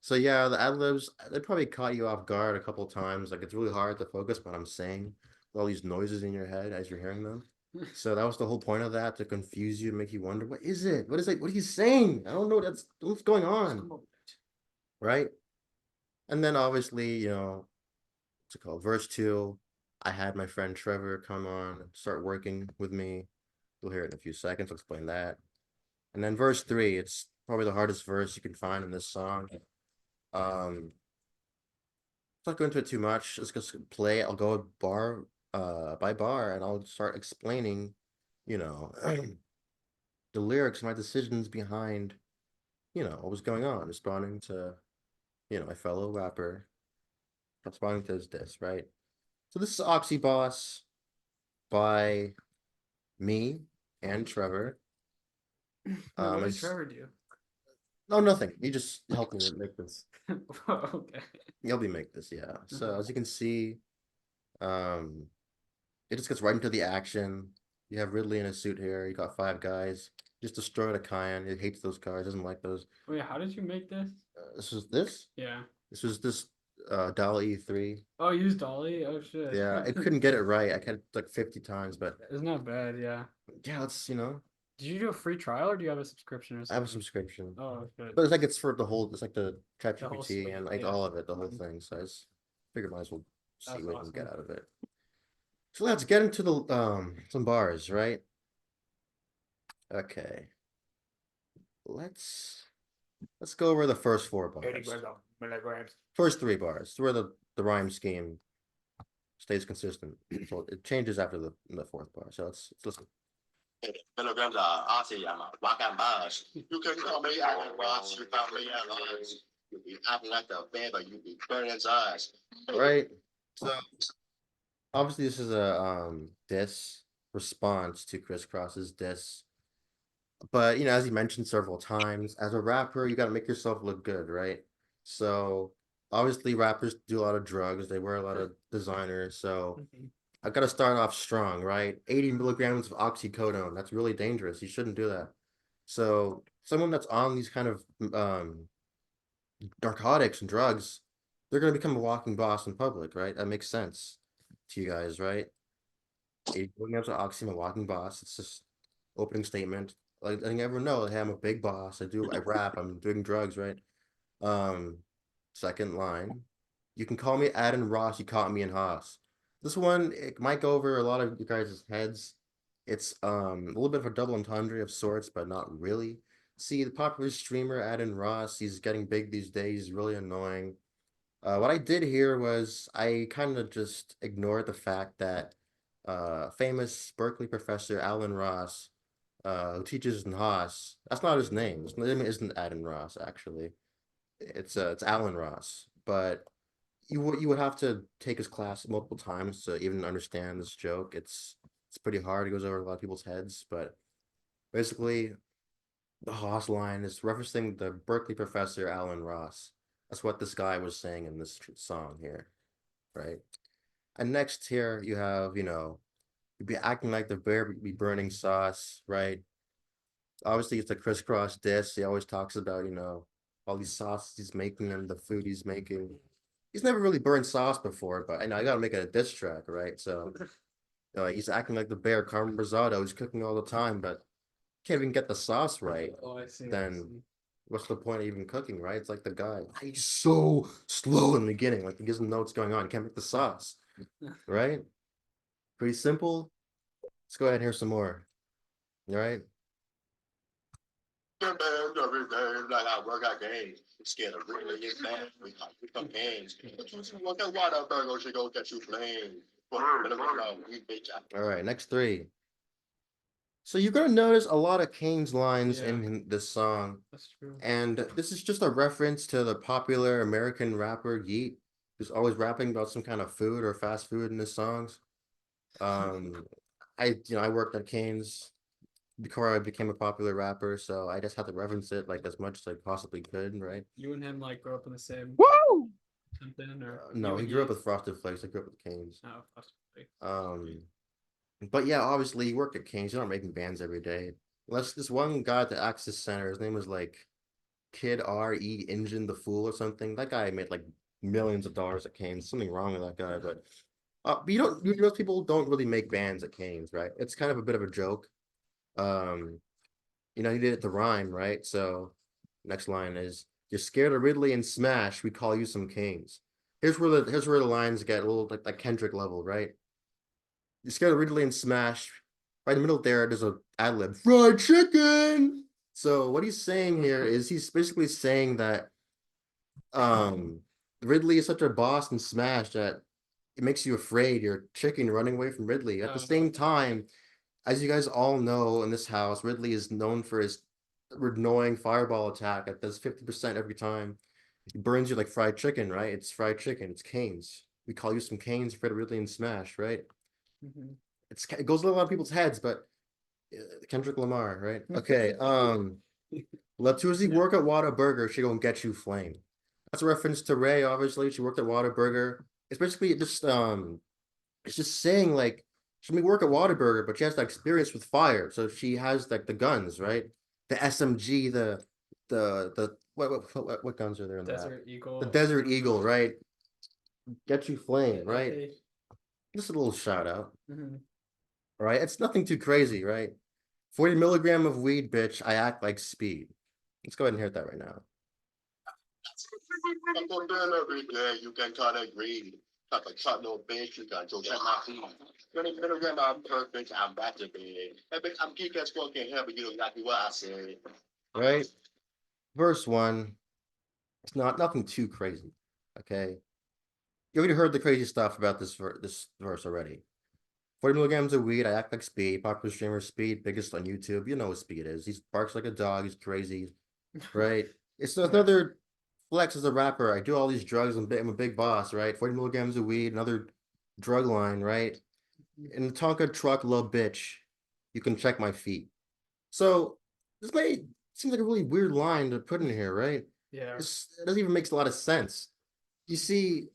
So yeah, the ad libs, they probably caught you off guard a couple times. Like it's really hard to focus what I'm saying with all these noises in your head as you're hearing them. So that was the whole point of that, to confuse you, make you wonder, what is it? What is it? What are you saying? I don't know what's going on. Right? And then obviously, you know, what's it called? Verse 2, I had my friend Trevor come on and start working with me. You'll hear it in a few seconds. I'll explain that. And then verse 3, it's probably the hardest verse you can find in this song. Let's not go into it too much. Let's just play. I'll go bar by bar and I'll start explaining, you know, the lyrics, my decisions behind, what was going on, responding to, my fellow rapper, responding to his diss, right? So this is Oxy Boss by me and Trevor. What did it's- Trevor do? No, nothing. He just helped me make this. Okay. He helped me make this, yeah. So as you can see, it just gets right into the action. You have Ridley in a suit here. You got 5 guys. Just destroyed a Cayenne. He hates those cars. Doesn't like those. Wait, how did you make this? This was this. Yeah. This was this Dolly E3. Oh, you used Dolly? Oh shit. Yeah, it couldn't get it right. I kept like 50 times, but It's not bad, yeah. yeah, it's Did you do a free trial or do you have a subscription or I have a something? subscription. Oh, good. But it's for the whole. It's like the whole ChatGPT suite, and like yeah. all of it, the whole Mhm. thing. So I just figured might as well see That's what we can get awesome. out of it. So let's get into the some bars, right? Okay. Let's go over the first 4 bars. Milligrams. First 3 bars. Where the rhyme scheme stays consistent. So it changes after the 4th bar. So let's listen. Milligrams are RCM, walking bars. You can call me Alan Ross, you call me Alan. You be acting like a feather, you be burning his eyes. Right. So obviously this is a diss response to Crisscross's diss. But as he mentioned several times, as a rapper, you gotta make yourself look good, right? So obviously rappers do a lot of drugs, they wear a lot of designers, so I've got to start off strong, right? 80 milligrams of oxycodone. That's really dangerous. You shouldn't do that. So someone that's on these kind of narcotics and drugs, they're gonna become a walking boss in public, right? That makes sense to you guys, right? 80 milligrams of oxy, I'm a walking boss. It's just opening statement. Like letting everyone know, hey, I'm a big boss. I rap. I'm doing drugs, right? Second line, you can call me Adam Ross. You caught me in Haas. This one, it might go over a lot of you guys' heads. It's a little bit of a double entendre of sorts, but not really. See, the popular streamer Adam Ross, he's getting big these days. He's really annoying. What I did here was I kind of just ignored the fact that famous Berkeley professor Alan Ross, who teaches in Haas, that's not his name. His name isn't Adam Ross, actually. It's Alan Ross, but you would have to take his class multiple times to even understand this joke. It's pretty hard. It goes over a lot of people's heads, but basically, the Haas line is referencing the Berkeley professor Alan Ross. That's what this guy was saying in this song here, right? And next here you have, you'd be acting like the bear be burning sauce, right? Obviously, it's a crisscross diss. He always talks about, all these sauces he's making and the food he's making. He's never really burned sauce before, but I know I gotta make it a diss track, right? So he's acting like the bear Carmen Rosado. He's cooking all the time, but can't even get the sauce right. Oh, I see. Then what's the point of even cooking, right? It's like the guy, he's so slow in the beginning, like he doesn't know what's going on. He can't make the sauce, right? Pretty simple. Let's go ahead and hear some more. All right. Every day, like I work out games. Scared of really get mad. We come games. You want that water burger, she go get you flame. All right, next 3. So you're gonna notice a lot of Kane's lines in this song, That's true. and this is just a reference to the popular American rapper Yeet, who's always rapping about some kind of food or fast food in his songs. I worked at Kane's before I became a popular rapper, so I just had to reference it like as much as I possibly could, right? You and him like grew up in the same Woo! something or No, you he and grew up with Frosted Flakes. I grew up with Canes. Oh, possibly. But yeah, obviously you work at Canes. You're not making bands every day. Unless this one guy at the Access Center, his name was like Kid R.E. Engine the Fool or something. That guy made like millions of dollars at Canes. Something wrong with that guy, but most people don't really make bands at Canes, right? It's kind of a bit of a joke. He did it to rhyme, right? So next line is, you're scared of Ridley and Smash, we call you some Canes. Here's where the lines get a little like Kendrick level, right? You're scared of Ridley and Smash. Right in the middle there's a ad lib, fried chicken. So what he's saying here is he's basically saying that Ridley is such a boss in Smash that it makes you afraid. You're chicken running away from Ridley. At the same time, as you guys all know in this house, Ridley is known for his annoying fireball attack that does 50% every time. It burns you like fried chicken, right? It's fried chicken. It's canes. We call you some canes for Ridley and Smash, right? Mhm. It goes over a lot of people's heads, but Kendrick Lamar, right? Okay. Let Tuesday work at Whataburger. She gonna get you flame. That's a reference to Ray. Obviously, she worked at Whataburger. It's basically it's just saying like she may work at Whataburger, but she has that experience with fire, so she has like the guns, right? The SMG, the what guns are there in that? Desert Eagle. The Desert Eagle, right? Get you flame, right? Okay. Just a little shout out, Mhm. right? It's nothing too crazy, right? 40 milligram of weed, bitch. I act like speed. Let's go ahead and hear that right now. Every day you can cut a green. Cut a cut no bitch, you can go check my feet. 20 milligram, I'm perfect, I'm back to bed. Hey, bitch, I'm geek as fuck, can't help it, you know exactly what I said. Right? Verse 1. It's nothing too crazy. Okay. You already heard the crazy stuff about this verse already. 40 milligrams of weed, I act like Speed, popular streamer Speed, biggest on YouTube. You know what Speed is. He barks like a dog, he's crazy. Right? It's another flex as a rapper. I do all these drugs, I'm a big boss, right? 40 milligrams of weed, another drug line, right? In the Tonka truck, little bitch. You can check my feet. So this seems like a really weird line to put in here, right? Yeah. It doesn't even make a lot of sense. You see,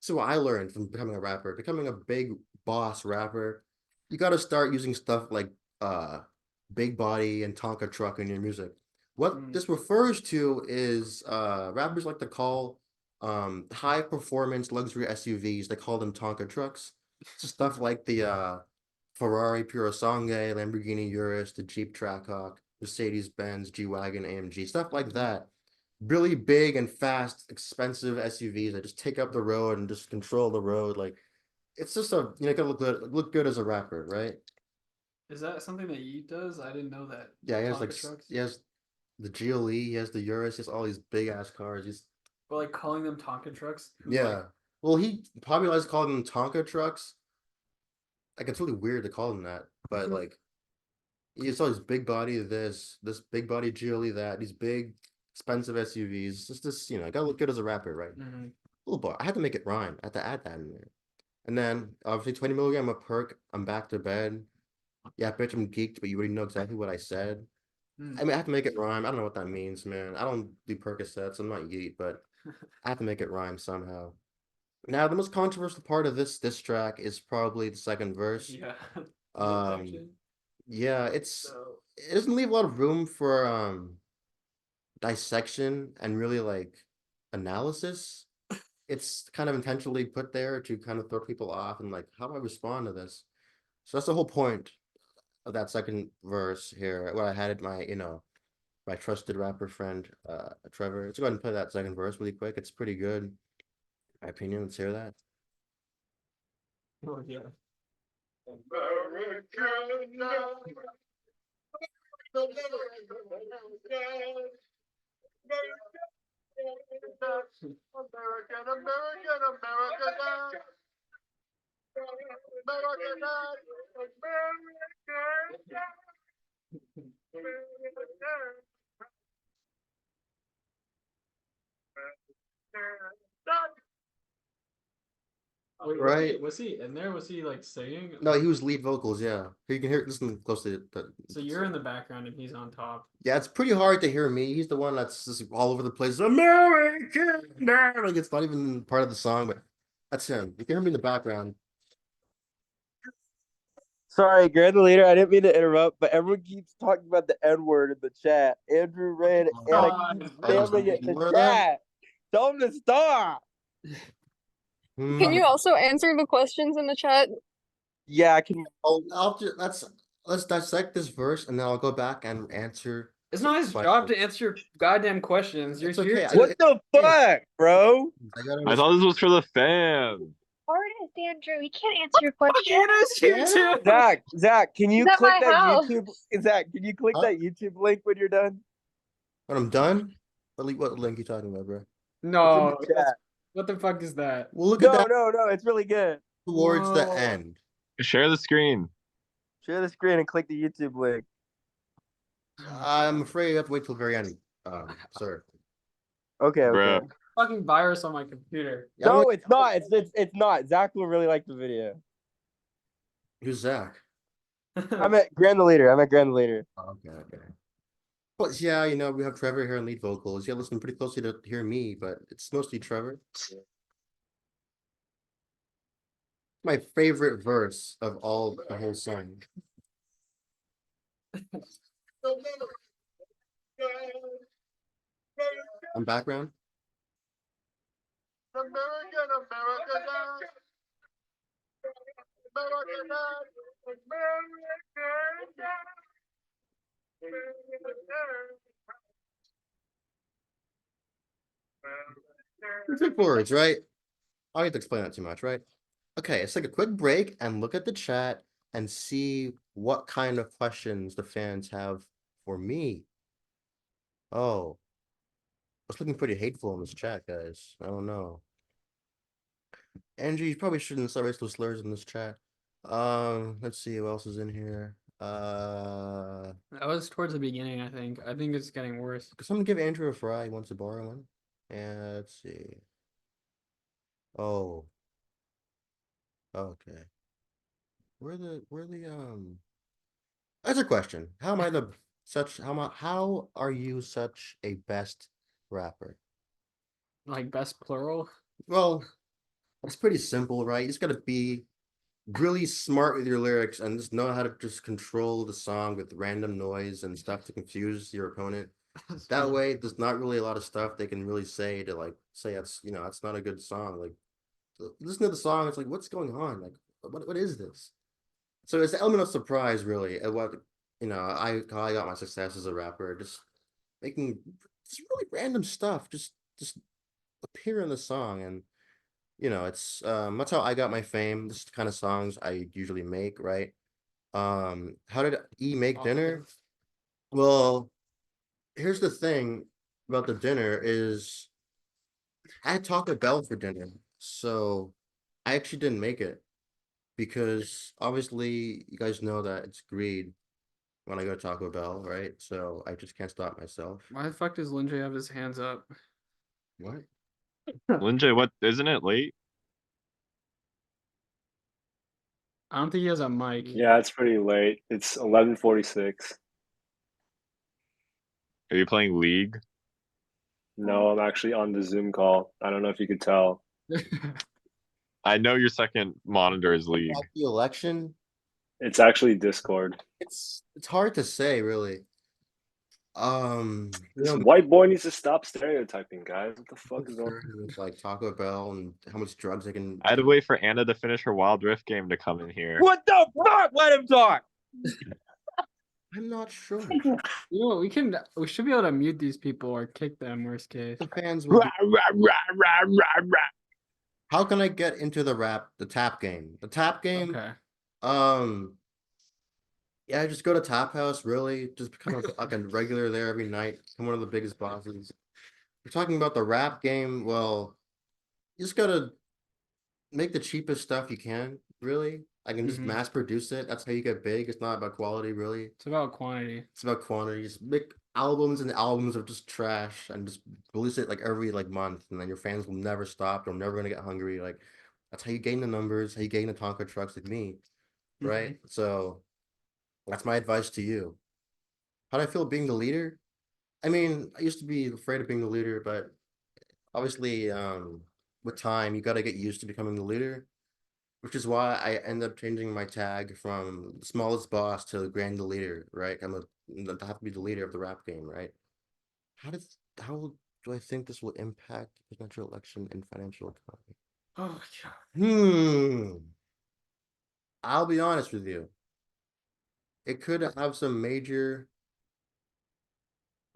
so what I learned from becoming a rapper, becoming a big boss rapper, you got to start using stuff like big body and Tonka truck in your music. What this refers to is rappers like to call high performance luxury SUVs, they call them Tonka trucks. Stuff like the Ferrari Purosangue, Lamborghini Urus, the Jeep Trackhawk, Mercedes-Benz, G-Wagon, AMG, stuff like that. Really big and fast, expensive SUVs that just take up the road and just control the road. Like it's just gotta look good as a rapper, right? Is that something that Yeet does? I didn't know that. Yeah, he has Tonka like trucks. he has the GLE, he has the Urus, he has all these big ass cars. But like calling them Tonka trucks. Yeah. Well, he popularized calling them Tonka trucks. Like it's really weird to call them that, but like you saw his big body, this big body GLE, that these big expensive SUVs. Just this, gotta look good as a rapper, right? Mhm. Little bar. I had to make it rhyme. I had to add that in there. And then obviously 20 milligram of perk. I'm back to bed. Yeah, bitch, I'm geeked, but you already know exactly what I said. I mean, I have to make it rhyme. I don't know what that means, man. I don't do Percocets. I'm not yeet, but I have to make it rhyme somehow. Now, the most controversial part of this track is probably the second verse. Yeah. Um, yeah, it So doesn't leave a lot of room for dissection and really like analysis. It's kind of intentionally put there to kind of throw people off and like, how do I respond to this? So that's the whole point of that second verse here. Where I had it, my trusted rapper friend, Trevor. Let's go ahead and play that second verse really quick. It's pretty good, in my opinion. Let's hear that. oh yeah. Wait, Right. was he in there? Was he like singing? No, he was lead vocals. Yeah, you can hear. Listen closely. So you're in the background and he's on top. Yeah, it's pretty hard to hear me. He's the one that's just all over the place. American, like it's not even part of the song, but that's him. You can hear me in the background. Sorry, Grand Leader, I didn't mean to interrupt, but everyone keeps talking about the N-word in the chat. Andrew Ray and Anna keep spamming it in the chat. Tell them to stop. Can you also answer the questions in the chat? Yeah, I can. Let's dissect this verse and then I'll go back and answer. It's not his job to answer goddamn questions. You're It's here. okay. What the fuck, bro? I thought this was for the fans. Artist Andrew, we can't answer your questions. Here too. Zach, can you He's at click my that house. YouTube? Zach, can you click that YouTube link when you're done? When I'm done, what link you talking about, bro? No. It's in the chat. What the fuck is that? We'll look at that No, it's really good. towards the Whoa. end. Share the screen. Share the screen and click the YouTube link. I'm afraid you have to wait till the very end, sir. Okay, Bruh. okay. Fucking virus on my computer. Yeah, No, it's not. It's not. Zach will really like the video. Who's Zach? I'm at Grand the Leader. Okay, okay. But yeah, you know, we have Trevor here on lead vocals. Yeah, listen pretty closely to hear me, but it's mostly Trevor. My favorite verse of all the whole song. On background. Quick words, right? I don't have to explain that too much, right? Okay, let's take a quick break and look at the chat and see what kind of questions the fans have for me. Oh, it's looking pretty hateful in this chat, guys. I don't know. Angie, you probably shouldn't start racial slurs in this chat. Let's see who else is in here. That was towards the beginning, I think. I think it's getting worse. Could someone give Andrew a fry? He wants to borrow one. And let's see. Oh. Okay. That's a question. How am I the such how are you such a best rapper? Like best plural. Well, it's pretty simple, right? You just gotta be really smart with your lyrics and just know how to just control the song with random noise and stuff to confuse your opponent. That way, there's not really a lot of stuff they can really say to like say it's it's not a good song. Like listen to the song, it's like what's going on? Like what is this? So it's the element of surprise, really, at what how I got my success as a rapper, just making just really random stuff, just appear in the song, and it's that's how I got my fame. This is the kind of songs I usually make, right? How did E make dinner? Well, here's the thing about the dinner is I had Taco Bell for dinner, so I actually didn't make it because obviously you guys know that it's greed when I go to Taco Bell, right? So I just can't stop myself. Why the fuck does Linjay have his hands up? What? Linjay, what isn't it late? I don't think he has a mic. Yeah, it's pretty late. It's 11:46. Are you playing League? No, I'm actually on the Zoom call. I don't know if you could tell. I know your second monitor is League. About the election, It's actually Discord. it's hard to say, really. This white boy needs to stop stereotyping, guys. What the fuck is going on? with like Taco Bell and how much drugs they can. I had to wait for Anna to finish her Wild Rift game to come in here. What the fuck? Let him talk. I'm not sure. We should be able to mute these people or kick them, worst case. The fans will. How can I get into the tap game? The tap game. Okay. Yeah, just go to Tap House, really. Just become like a regular there every night. Become one of the biggest bosses. You're talking about the rap game. Well, you just gotta make the cheapest stuff you can, really. I can just mass produce it. That's how you get big. It's not about quality, really. It's about quantity. It's about quantity. Just make albums and albums of just trash and just release it like every month, and then your fans will never stop. They're never gonna get hungry. Like that's how you gain the numbers, how you gain the Tonka trucks like me. Right? So that's my advice to you. How do I feel being the leader? I mean, I used to be afraid of being the leader, but obviously, with time, you got to get used to becoming the leader, which is why I end up changing my tag from smallest boss to grand the leader, right? I have to be the leader of the rap game, right? How do I think this will impact the presidential election and financial economy? Oh my god. I'll be honest with you. It could have some major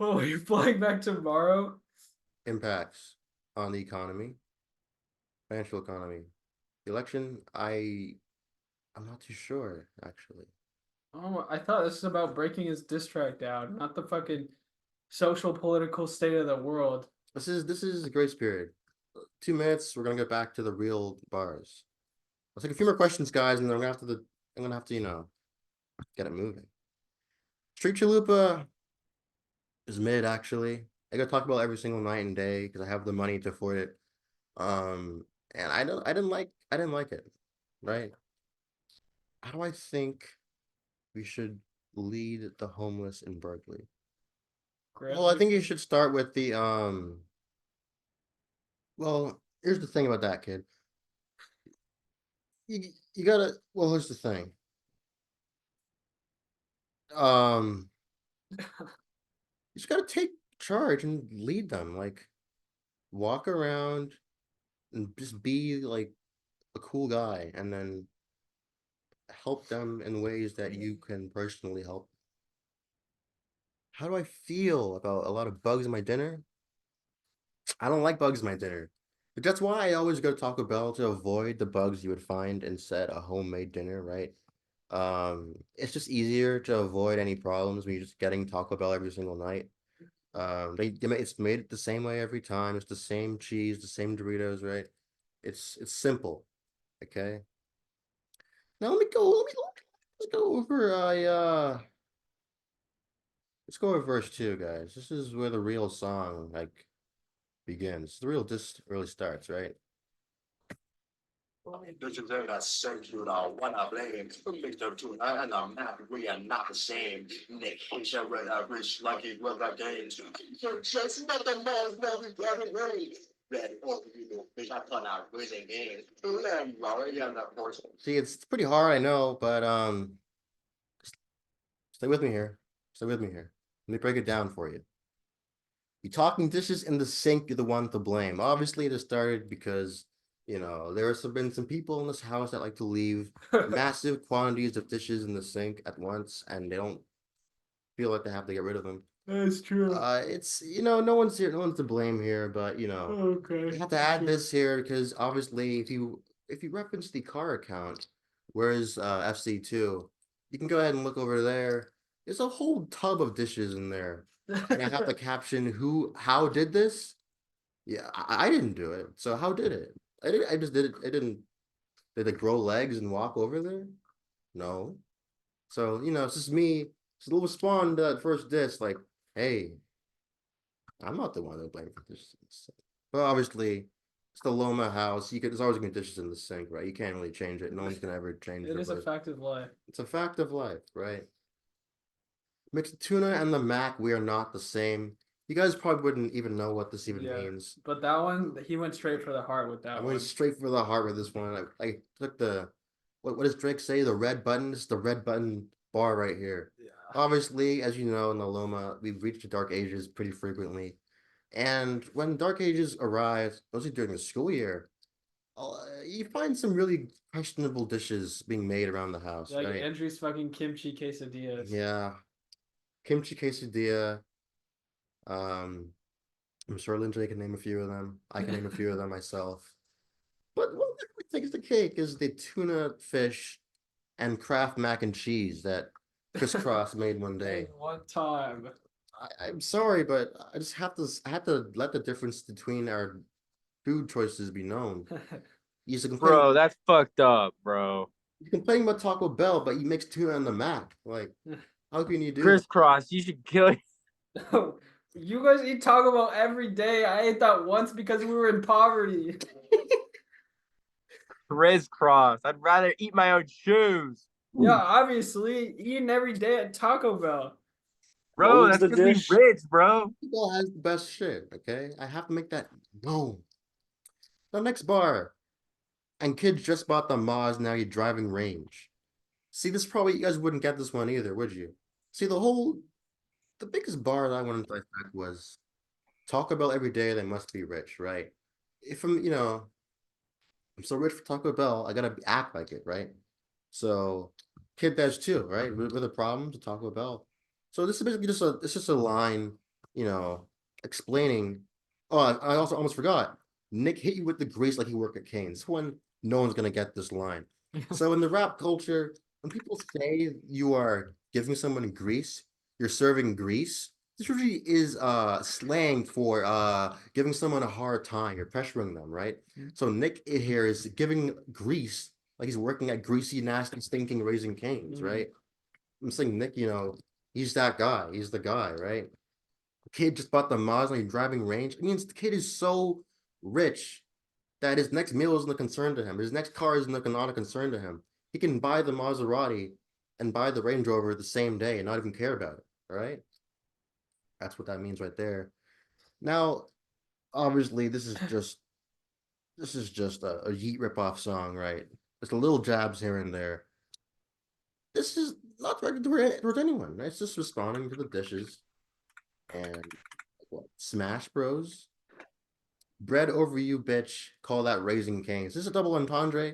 Oh, you're flying back tomorrow? impacts on the economy, financial economy. The election, I'm not too sure, actually. Oh, I thought this was about breaking his Disstrack down, not the fucking social political state of the world. This is a grace period. 2 minutes, we're gonna get back to the real bars. Let's take a few more questions, guys, and then I'm gonna have to get it moving. Street Chalupa is mid actually. I gotta talk about every single night and day because I have the money to afford it. And I didn't like it, right? How do I think we should lead the homeless in Berkeley? Well, I think you should start with the well, here's the thing about that, kid. You gotta, well, here's the thing. You just gotta take charge and lead them. Like, walk around and just be like a cool guy, and then help them in ways that you can personally help. How do I feel about a lot of bugs in my dinner? I don't like bugs in my dinner. But that's why I always go to Taco Bell to avoid the bugs you would find inside a homemade dinner, right? It's just easier to avoid any problems when you're just getting Taco Bell every single night. It's made the same way every time. It's the same cheese, the same Doritos, right? It's simple. Okay. Now let's go over let's go over verse 2, guys. This is where the real song like begins. The real disc really starts, right? Don't you think that sent you the one I blame? Make them tonight and I'm happy we are not the same. Nick, he's a red rich like he will against. You're just not the man that we got away. Red or you know, bitch, I thought I was again. See, it's pretty hard, I know, but stay with me here. Stay with me here. Let me break it down for you. You talking dishes in the sink, you're the one to blame. Obviously, it started because there have been some people in this house that like to leave massive quantities of dishes in the sink at once, and they don't feel like they have to get rid of them. That's true. It's no one's here, no one's to blame here, but Okay. we have to add this here because obviously, if you reference the car account, whereas FC2, you can go ahead and look over there. There's a whole tub of dishes in there, and I have the caption how did this? Yeah, I didn't do it. So how did it? I just did it. It didn't. Did it grow legs and walk over there? No. So it's just me. It's a little spawn to that first diss. Like, hey, I'm not the one to blame for this. But obviously, it's the Loma house. There's always gonna be dishes in the sink, right? You can't really change it. No one's gonna ever change it. It is a but fact of life. It's a fact of life, right? Mixed tuna and the mac, we are not the same. You guys probably wouldn't even know what this even means. But that one, he went straight for the heart with that I one. went straight for the heart with this one. I took what does Drake say? The red button. This is the red button bar right here. Yeah. Obviously, as you know, in the Loma, we've reached the dark ages pretty frequently. And when dark ages arrive, mostly during the school year, you find some really questionable dishes being made around the house, Like right? Andrew's fucking kimchi quesadillas. Yeah. Kimchi quesadilla. I'm sure Lindsay can name a few of them. I can name a few of them myself. But what I think is the cake is the tuna fish and Kraft mac and cheese that Chris Cross made one day. One time. I'm sorry, but I have to let the difference between our food choices be known. You used to complain, Bro, that's fucked up, bro. you complain about Taco Bell, but you mix tuna on the mac. Like, how can you do Crisscross, you should kill You guys eat Taco Bell every day. I ate that once because we were in poverty. crisscross. I'd rather eat my own shoes. Yeah, obviously, eating every day at Taco Bell. Bro, was that's the because dish? we rich, bro. Bell has the best shit, okay? I have to make that known. The next bar. And kids just bought the Maz, now you're driving range. See, this probably, you guys wouldn't get this one either, would you? See, the biggest bar that I wanted to dissect was Taco Bell every day, they must be rich, right? If I'm so rich for Taco Bell, I gotta act like it, right? So, kid does too, right? With a problem to Taco Bell. So this is basically it's just a line, explaining. Oh, I also almost forgot. Nick hit you with the grease like he worked at Cane's. One, no one's gonna get this line. So in the rap culture, when people say you are giving someone grease, you're serving grease. This usually is slang for giving someone a hard time. You're pressuring them, right? So Nick here is giving grease like he's working at greasy, nasty, stinking Raising Cane's, right? I'm saying Nick, you know, he's that guy. He's the guy, right? The kid just bought the Maserati driving range. It means the kid is so rich that his next meal isn't a concern to him. His next car isn't not a concern to him. He can buy the Maserati and buy the Range Rover the same day and not even care about it. All right. That's what that means right there. Now, obviously, this is just a Yeet ripoff song, right? Just a little jabs here and there. This is not directed towards anyone. Right? It's just responding to the dishes. And what? Smash Bros. Bread over you, bitch. Call that Raising Cane's. This is a double entendre.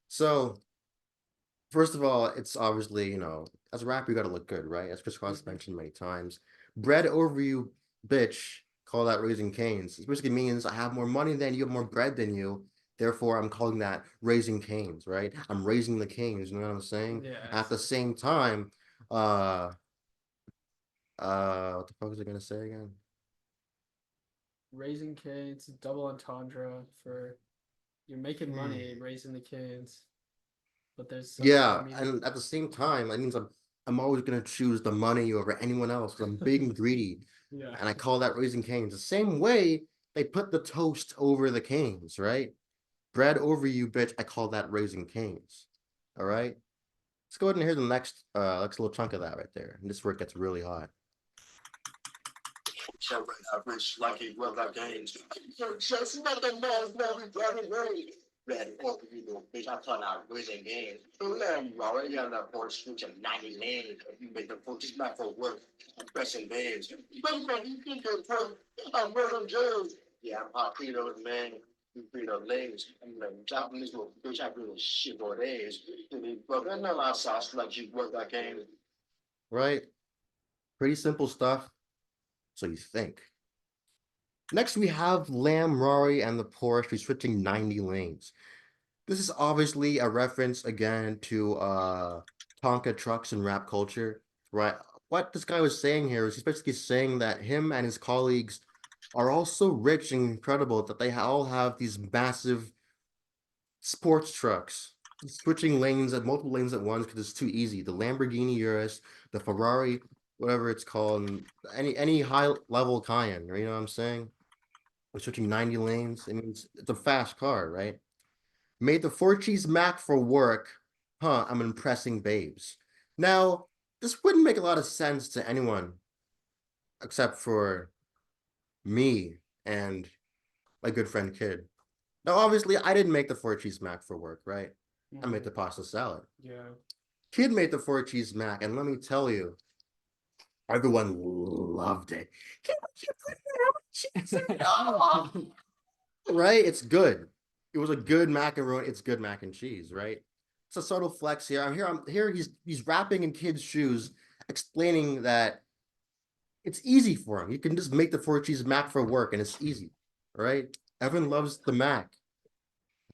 So, first of all, it's obviously, you know, as a rapper, you gotta look good, right? As Chris Cross mentioned many times. Bread over you, bitch. Call that Raising Cane's. It basically means I have more money than you, have more bread than you. Therefore, I'm calling that Raising Cane's, right? I'm raising the canes, you know what I'm saying? Yes. At the same time, what the fuck was I gonna say again? Raising Cane's, double entendre for you're making money raising the canes. But there's some Yeah, meaning. and at the same time, that means I'm always gonna choose the money over anyone else because I'm big and greedy, Yeah. and I call that Raising Cane's. The same way they put the toast over the canes, right? Bread over you, bitch. I call that Raising Cane's. All right. Let's go ahead and hear the next little chunk of that right there. And this is where it gets really hot. Rich like it was our games. Just another man's never driving rain. Red over you, bitch. I thought I was in games. I'm already on that board switch of 90 lanes. You made the focus back for work. I'm pressing bands. But man, you think you're drunk. I'm running Jones. Yeah, I'm hot Credos, man. You Credo legs. I'm like, Japanese little bitch. I really shit for days. But I know I saw like you work that game. Right. Pretty simple stuff. So you think. Next, we have Lamb, Rory, and the Porsche. We're switching 90 lanes. This is obviously a reference again to Tonka trucks and rap culture, right? What this guy was saying here is he's basically saying that him and his colleagues are all so rich and incredible that they all have these massive sports trucks, switching lanes at multiple lanes at once because it's too easy. The Lamborghini Urus, the Ferrari, whatever it's called, and any high level Cayenne, you know what I'm saying? We're switching 90 lanes. I mean, it's a fast car, right? Made the 4 cheese Mac for work. Huh, I'm impressing babes. Now, this wouldn't make a lot of sense to anyone except for me and my good friend Kid. Now, obviously, I didn't make the 4 cheese Mac for work, right? I made the pasta salad. Yeah. Kid made the 4 cheese Mac, and let me tell you, everyone loved it. Right? It's good. It was a good macaroni. It's good mac and cheese, right? It's a subtle flex here. I'm here. He's rapping in Kid's shoes, explaining that it's easy for him. You can just make the 4 cheese Mac for work, and it's easy, right? Everyone loves the Mac.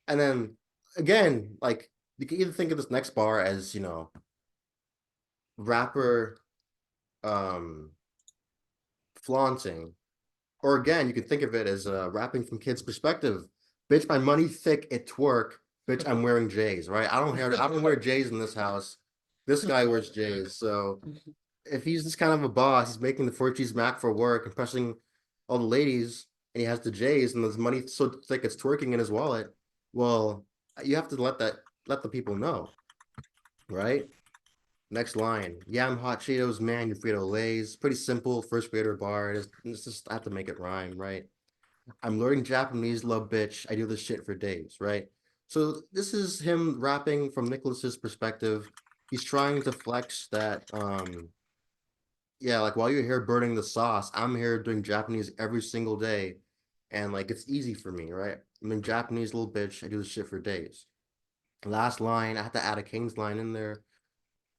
And then again, like you can either think of this next bar as, you know, rapper flaunting, or again, you can think of it as rapping from Kid's perspective. Bitch, my money thick, it twerk. Bitch, I'm wearing J's, right? I don't wear J's in this house. This guy wears J's. So if he's this kind of a boss, he's making the 4 cheese Mac for work, impressing all the ladies, and he has the J's, and his money so thick it's twerking in his wallet. Well, you have to let the people know, right? Next line. Yeah, I'm hot Cheetos, man, you Frito Lays. Pretty simple first grader bar. It's just I have to make it rhyme, right? I'm learning Japanese, love bitch. I do this shit for days, right? So this is him rapping from Nicholas's perspective. He's trying to flex that yeah, like while you're here burning the sauce, I'm here doing Japanese every single day. And like it's easy for me, right? I'm in Japanese little bitch. I do this shit for days. Last line, I have to add a King's line in there.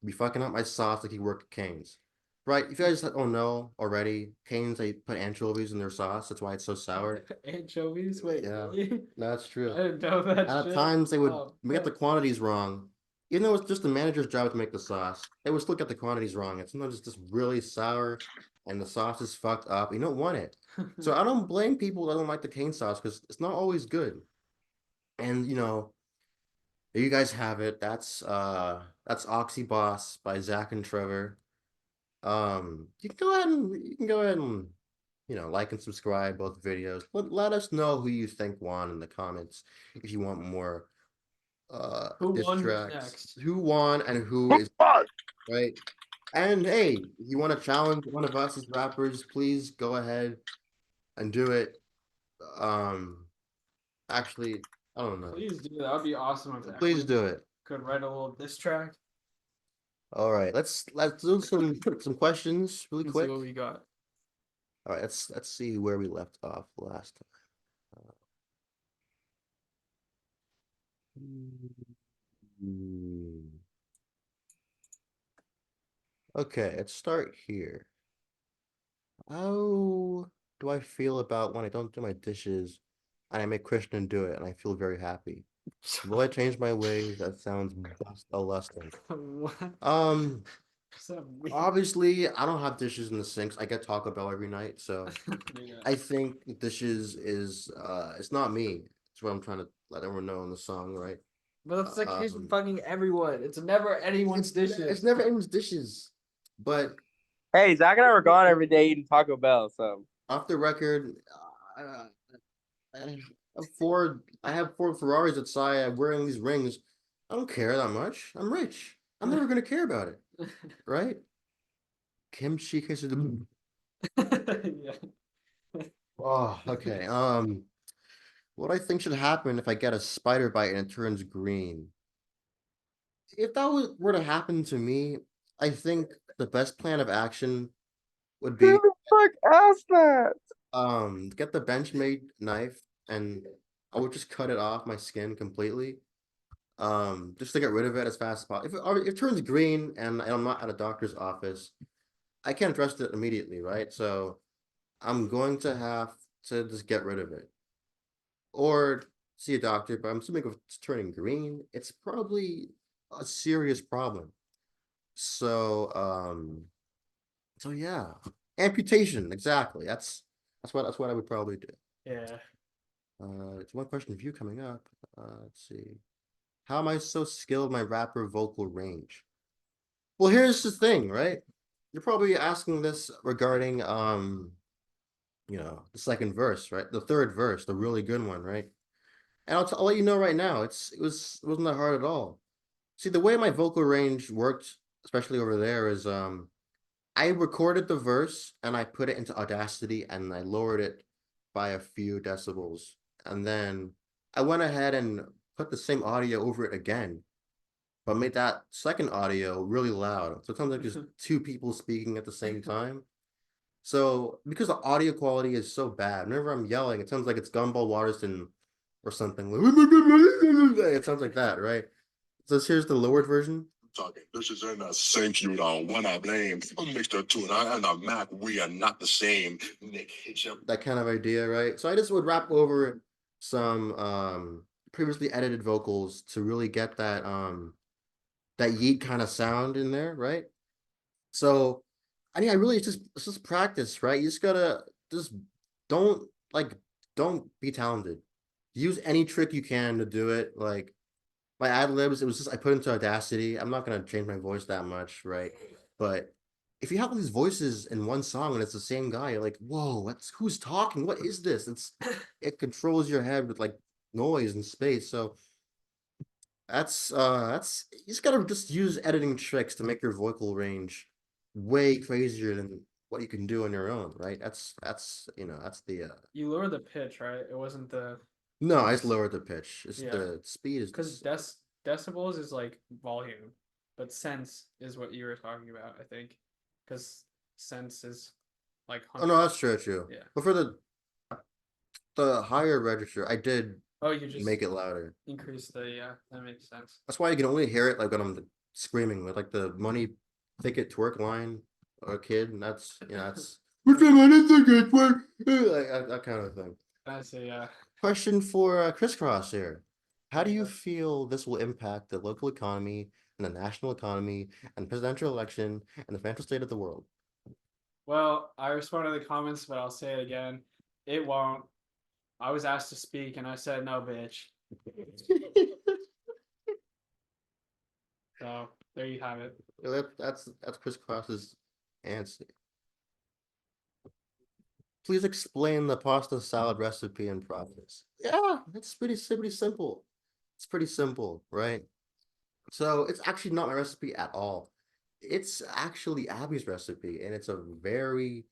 Be fucking up my sauce like he worked at Cane's. Right? If you guys don't know already, Cane's, they put anchovies in their sauce. That's why it's so sour. Anchovies? Wait, Yeah, really? that's true. I didn't know that And at shit. times they would Oh, get the quantities wrong. Even though it's just the manager's job to make the sauce, they would still get the quantities wrong. And sometimes it's just really sour and the sauce is fucked up. You don't want it. So I don't blame people that don't like the cane sauce because it's not always good. And you know, There you guys have it. That's Oxy Boss by Zach and Trevor. You can go ahead and like and subscribe both videos. Let us know who you think won in the comments if you want more Who diss won tracks. next? Who won and who is right. And hey, if you want to challenge one of us as rappers, please go ahead and do it. Actually, I don't know. Please do. That would be awesome if Please everyone do it. could write a little diss track. All right, let's do some questions really Let's quick. see what we got. All right, let's see where we left off last time. Okay, let's start here. How do I feel about when I don't do my dishes and I make Christian do it and I feel very happy? Will I change my ways? That sounds disgusting. What? What's that mean? Obviously, I don't have dishes in the sinks. I get Taco Bell every night, so Yeah. I think dishes is it's not me. It's what I'm trying to let everyone know in the song, right? But that's the case Um, with fucking everyone. It's never anyone's dishes. It's never anyone's dishes. But Hey, Zach and I were gone every day eating Taco Bell, so off the record, I have four Ferraris outside. I'm wearing these rings. I don't care that much. I'm rich. I'm never gonna care about it, right? Kimchi quesadilla. Yeah. Oh, okay. What I think should happen if I get a spider bite and it turns green? If that were to happen to me, I think the best plan of action would be who the fuck asked that? get the Benchmade knife and I would just cut it off my skin completely. Just to get rid of it as fast as possible. If it turns green and I'm not at a doctor's office, I can't trust it immediately, right? So I'm going to have to just get rid of it. Or see a doctor, but I'm assuming if it's turning green, it's probably a serious problem. So so yeah. Amputation, exactly. That's what I would probably do. Yeah. It's one question of you coming up. Let's see. How am I so skilled in my rapper vocal range? Well, here's the thing, right? You're probably asking this regarding the second verse, right? The third verse, the really good one, right? And I'll let you know right now, it wasn't that hard at all. See, the way my vocal range worked, especially over there, is I recorded the verse and I put it into Audacity and I lowered it by a few decibels. And then I went ahead and put the same audio over it again, but made that second audio really loud. So it sounds like there's two people speaking at the same time. So because the audio quality is so bad, whenever I'm yelling, it sounds like it's Gumball Watterson or something. It sounds like that, right? So here's the lowered version. Talking dishes in the sink, you don't wanna blame. Mr. Tuna and the Mac, we are not the same. Nick hit you. That kind of idea, right? So I just would rap over some previously edited vocals to really get that yeet kind of sound in there, right? So I mean, it's just practice, right? You just gotta just don't like don't be talented. Use any trick you can to do it. Like my ad libs, it was just I put into Audacity. I'm not gonna change my voice that much, right? But if you have all these voices in one song and it's the same guy, you're like, whoa, who's talking? What is this? It controls your head with like noise and space. So that's you just gotta just use editing tricks to make your vocal range way crazier than what you can do on your own, right? That's that's the You lower the pitch, right? It wasn't the no, I just lowered the pitch. It's Yeah. the speed is because decibels is like volume, but sense is what you were talking about, I think. Because sense is like oh no, that's true. Yeah. But for the higher register, I did Oh, you just make it louder. increase the that makes sense. That's why you can only hear it like when I'm screaming with like the money ticket twerk line or a kid, and that's that's with the money ticket twerk, like that kind of thing. I see, yeah. Question for Crisscross here. How do you feel this will impact the local economy and the national economy and presidential election and the financial state of the world? Well, I responded to the comments, but I'll say it again. It won't. I was asked to speak and I said no, bitch. So there you have it. That's Crisscross's answer. Please explain the pasta salad recipe and process. Yeah, it's pretty simple. It's pretty simple, right? So it's actually not my recipe at all. It's actually Abby's recipe, and it's a very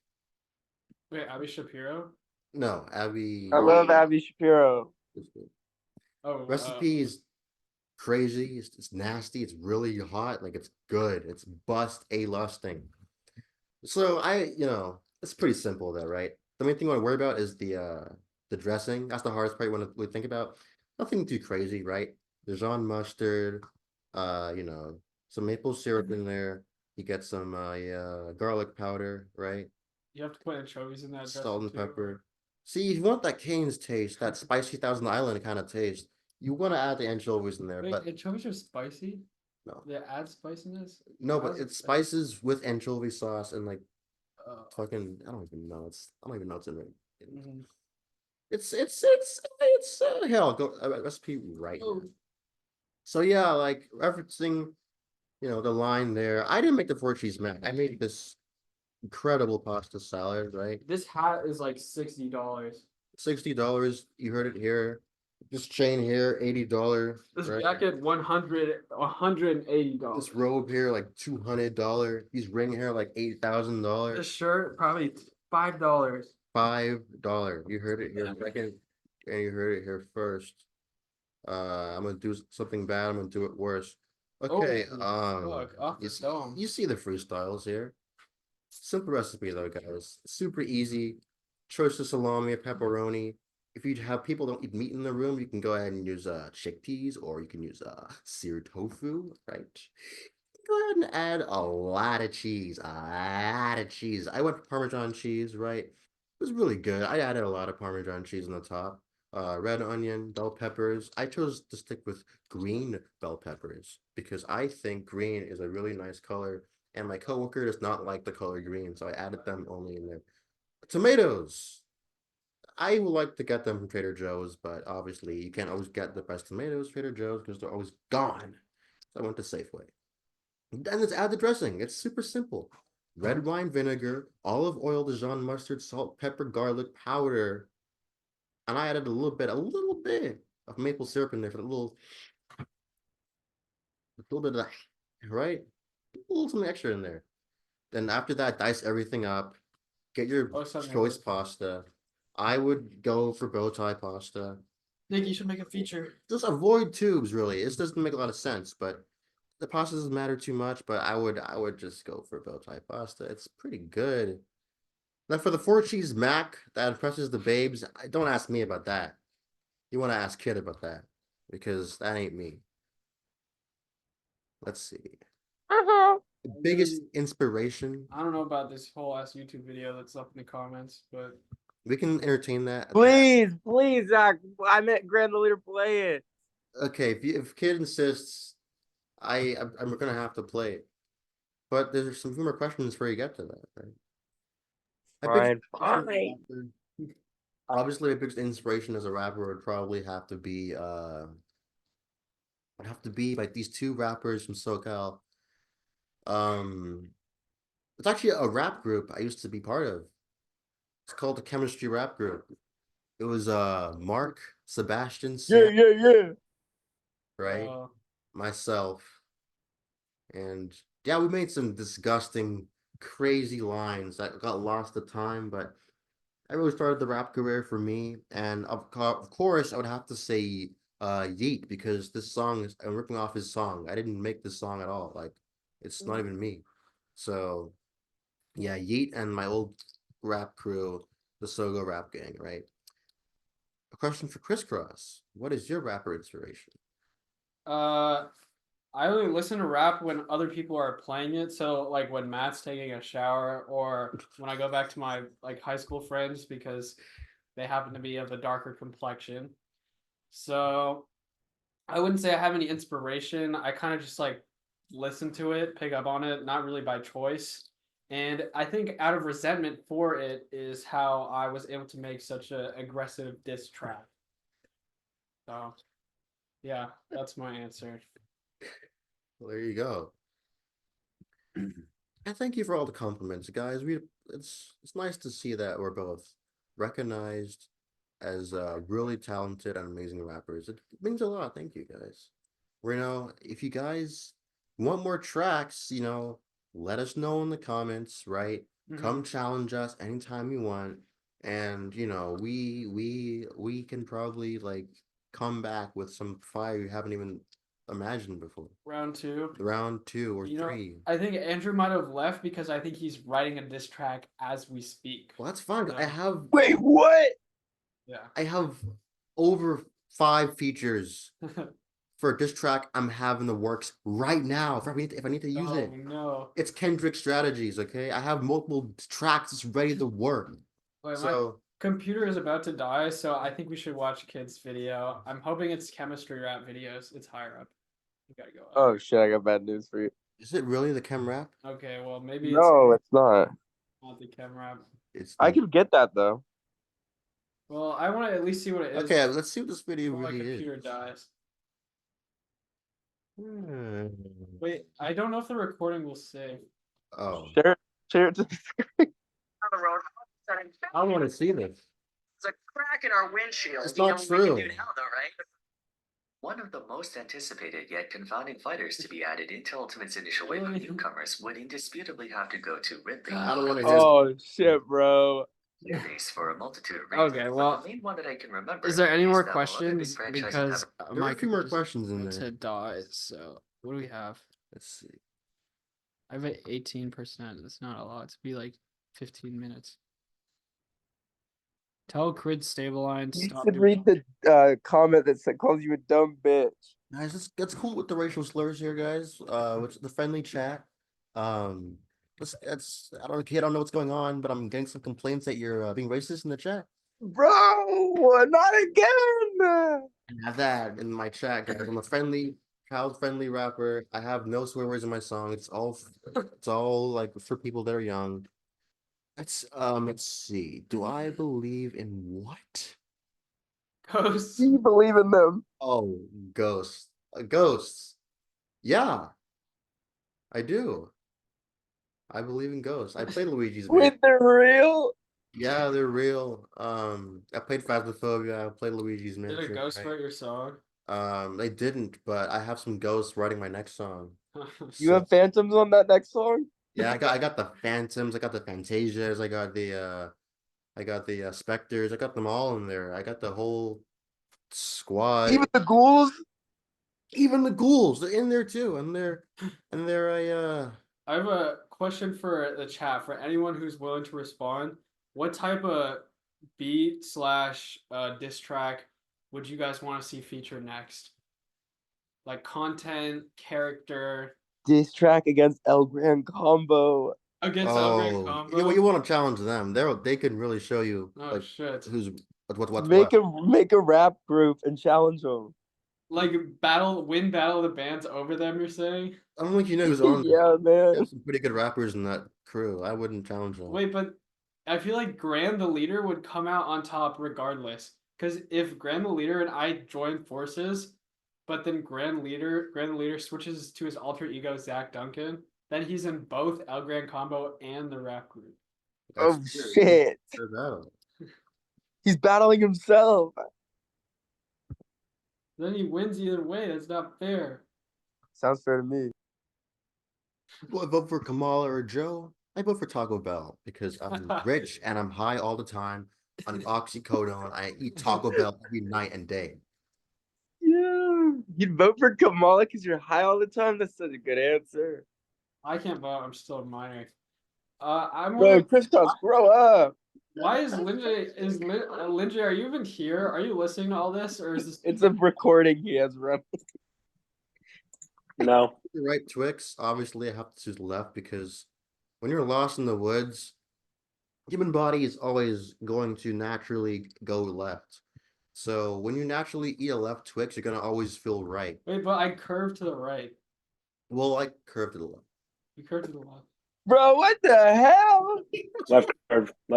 Wait, Abby Shapiro? no Abby. I love Abby Shapiro. Oh, Recipe is crazy. It's nasty. It's really hot. Like it's good. It's bust a lusting. So it's pretty simple though, right? The main thing I want to worry about is the dressing. That's the hardest part when we think about. Nothing too crazy, right? Dijon mustard, some maple syrup in there. You get some garlic powder, right? you have to put anchovies in that Salt dressing and too. pepper. See, if you want that Cane's taste, that spicy Thousand Island kind of taste, you want to add the anchovies in there, Wait, but anchovies are spicy? no, They add spiciness? no, How but is it's spices with anchovy sauce and like uh, fucking. I don't even know. I don't even know what's in it. mhm. Hell, go recipe right Oh. now. So yeah, like referencing, the line there. I didn't make the four cheese mac. I made this incredible pasta salad, right? This hat is like $60. $60. You heard it here. This chain here, $80. This right? jacket, $180. This robe here, like $200. These ring here, like $8,000. This shirt, probably $5. $5. You heard it here second, and you heard it here first. I'm gonna do something bad. I'm gonna do it worse. Okay. Look, off the dome. You see the freestyles here. Simple recipe though, guys. Super easy. Choice of salami or pepperoni. If you have people don't eat meat in the room, you can go ahead and use chickpeas, or you can use seared tofu, right? Go ahead and add a lot of cheese. A lot of cheese. I went for Parmesan cheese, right? It was really good. I added a lot of Parmesan cheese on the top. Red onion, bell peppers. I chose to stick with green bell peppers because I think green is a really nice color, and my coworker does not like the color green, so I added them only in there. Tomatoes. I would like to get them from Trader Joe's, but obviously you can't always get the best tomatoes from Trader Joe's because they're always gone. So I went to Safeway. Then let's add the dressing. It's super simple. Red wine vinegar, olive oil, Dijon mustard, salt, pepper, garlic powder. And I added a little bit of maple syrup in there for a little bit of that, right? A little something extra in there. Then after that, dice everything up. Get your choice pasta. I would go for bow tie pasta. Nick, you should make a feature. Just avoid tubes, really. This doesn't make a lot of sense, but the pasta doesn't matter too much. But I would just go for bow tie pasta. It's pretty good. Now for the four cheese mac that impresses the babes, don't ask me about that. You want to ask Kid about that because that ain't me. Let's see. The biggest inspiration. I don't know about this whole ass YouTube video that's up in the comments, but We can entertain that. Please, Zach. I meant Grand the Leader play it. Okay, if Kid insists, I'm gonna have to play it. But there's some few more questions before you get to that, right? Fine. Obviously, my biggest inspiration as a rapper would probably have to be like these two rappers from SoCal. It's actually a rap group I used to be part of. It's called the Chemistry Rap Group. It was Mark, Sebastian, Sam, Yeah. right? Myself. And yeah, we made some disgusting, crazy lines that got lost to time, but I really started the rap career for me. And of course, I would have to say Yeet, because this song is, I'm ripping off his song. I didn't make this song at all. Like, it's not even me. So yeah, Yeet and my old rap crew, the Sogo Rap Gang, right? A question for Crisscross. What is your rapper inspiration? I only listen to rap when other people are playing it. So like when Matt's taking a shower, or when I go back to my like high school friends because they happen to be of a darker complexion. So I wouldn't say I have any inspiration. I kind of just like listen to it, pick up on it, not really by choice. And I think out of resentment for it is how I was able to make such an aggressive diss track. So yeah, that's my answer. Well, there you go. And thank you for all the compliments, guys. It's nice to see that we're both recognized as really talented and amazing rappers. It means a lot. Thank you, guys. If you guys want more tracks, let us know in the comments, right? Come challenge us anytime you want. And we can probably like come back with some fire you haven't even imagined before. Round 2. Round 2 or 3. I think Andrew might have left because I think he's writing a diss track as we speak. Well, that's fine. I have Wait, what? Yeah. I have over 5 features for a diss track I'm having the works right now. If I need to use it, no. it's Kendrick Strategies. Okay, I have multiple tracks just ready to work. Wait, my So computer is about to die, so I think we should watch a kid's video. I'm hoping it's chemistry rap videos. It's higher up. You gotta go up. Oh shit, I got bad news for you. is it really the chem rap? Okay, well maybe No, it's not. not the chem rap. It's I can get that though. Well, I want to at least see what it is. okay. Let's see what this video before my really computer is. dies. Hmm. Wait, I don't know if the recording will save. Oh, Share it to the screen. On the road. I want to see this. There's a crack in our windshield. It's You not know what we can true. do now, though, right? One of the most anticipated yet confounding fighters to be added into Ultimate's initial wave of newcomers would indisputably have to go to Ridley. I don't want to hear. Oh shit, bro. Base for a multitude of reasons. Okay, but well, the main one that I can remember is there any more is that while other big questions? franchises Because have There are my a few more computer's questions in about there. to die. So what do we have? Let's see. I have 18%. That's not a lot. It's be like 15 minutes. Tell Crid Stableline You stop should doing. read the comment that calls you a dumb bitch. Guys, that's cool with the racial slurs here, guys. Which the friendly chat. I don't know what's going on, but I'm getting some complaints that you're being racist in the chat. Bro, not again. I have that in my chat, guys. I'm a friendly, child-friendly rapper. I have no swear words in my song. It's all like for people that are young. Let's see. Do I believe in what? Ghosts. Do you believe in them? Oh, ghosts. Ghosts. Yeah, I do. I believe in ghosts. I played Luigi's Man. Wait, they're real? Yeah, they're real. I played Phasmophobia. I played Luigi's Did a Mansion. ghost right? write your song? They didn't, but I have some ghosts writing my next song. You have phantoms on that next song? Yeah, I got the Phantoms, I got the Fantasias, I got the Specters, I got them all in there. I got the whole squad. Even the ghouls? Even the ghouls, they're in there too. And they're I have a question for the chat for anyone who's willing to respond. What type of beat slash diss track would you guys want to see featured next? Like content, character. Diss track against El Gran Combo. Against El Gran Combo? you want to challenge them. They can really show you Oh like shit. who's what. Make a rap group and challenge them. Like win battle of the bands over them, you're saying? I don't think you know who's on there. Yeah, man. There's some pretty good rappers in that crew. I wouldn't challenge them. Wait, but I feel like Gran the leader would come out on top regardless. Because if Gran the leader and I join forces, but then Gran the leader switches to his alter ego Zach Duncan, then he's in both El Gran Combo and the rap group. Oh shit. He's battling himself. Then he wins either way. That's not fair. Sounds fair to me. Do I vote for Kamala or Joe? I vote for Taco Bell because I'm rich and I'm high all the time on oxycodone. I eat Taco Bell every night and day. Yeah. You'd vote for Kamala because you're high all the time? That's such a good answer. I can't vote. I'm still a minor. I'm Bro, wondering, Kristoff, grow up. why is Lindsay, are you even here? Are you listening to all this, or is this? It's a recording he has running. No. The right Twix, obviously I have to choose left because when you're lost in the woods, human body is always going to naturally go left. So when you naturally eat a left Twix, you're gonna always feel right. Wait, but I curved to the right. Well, I curved to the left. You curved to the left. Bro, what the hell? Left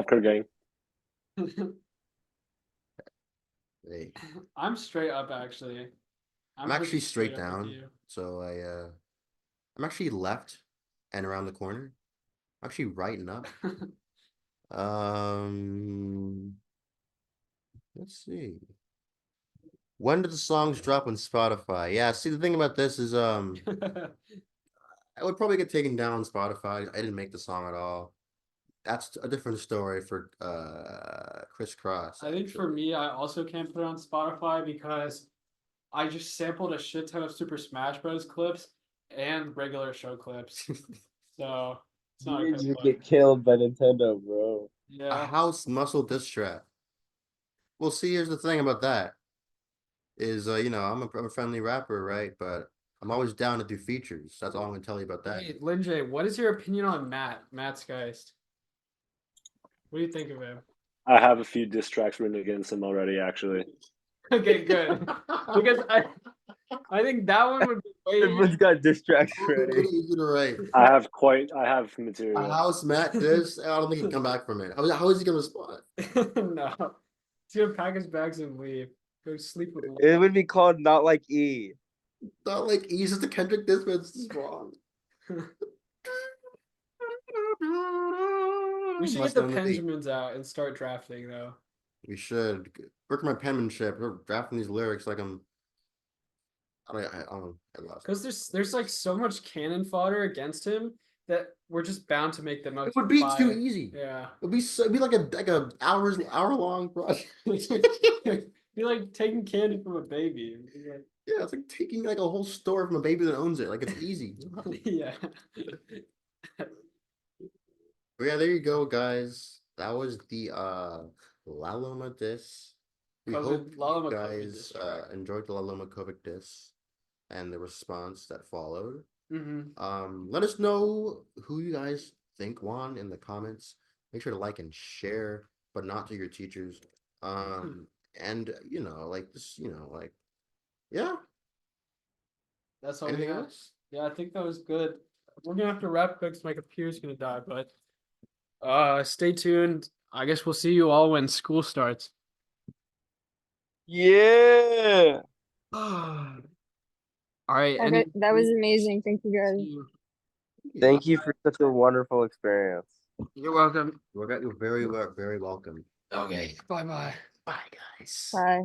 curve gang. Hey, I'm straight up actually. I'm pretty actually straight up with down. you. So I'm actually left and around the corner. I'm actually right and up. Let's see. When did the songs drop on Spotify? Yeah, see the thing about this is I would probably get taken down on Spotify. I didn't make the song at all. That's a different story for Crisscross. I think for me, I also can't put it on Spotify because I just sampled a shit ton of Super Smash Bros. Clips and regular show clips. So it's not a good You look. get killed by Nintendo, bro. A Yeah. house muscle Disstrack. Well, see, here's the thing about that. Is you know, I'm a friendly rapper, right? But I'm always down to do features. That's all I'm gonna tell you about that. Hey, Lin J, what is your opinion on Matt's Geist? What do you think of him? I have a few diss tracks written against him already, actually. Okay, good. Because I think that one would be way Everyone's got distracts Really ready. easy to write. I have A material. house Matt this. I don't think he can come back from it. How is he gonna respond? No. He's gonna pack his bags and leave. Go sleep with Loma. It would be called Not Like E. Not like he's just a Kendrick this, but it's just wrong. We should Must get the own the beat. Benjamins out and start drafting though. We should work on my penmanship. We're drafting these lyrics like I'm. I lost. Because there's like so much cannon fodder against him that we're just bound to make the most. It would be too fire. easy. Yeah. It'd be like a hour long project. Be like taking candy from a baby. Like, Yeah, it's like taking like a whole store from a baby that owns it. Like it's easy. yeah. But yeah, there you go, guys. That was the La Loma diss. We COVID hope La Loma you COVID guys diss track. enjoyed the La Loma COVID diss and the response that followed. Mm-hmm. Let us know who you guys think won in the comments. Make sure to like and share, but not to your teachers. And you know, like this, you know, like yeah. That's all Anything we got. else? Yeah, I think that was good. We're gonna have to wrap quick because my computer's gonna die, but stay tuned. I guess we'll see you all when school starts. Yeah. All right. Okay, that was amazing. Thank you guys. Thank you for such a wonderful experience. You're welcome. You're very welcome. Okay. Bye bye. Bye, guys. Bye.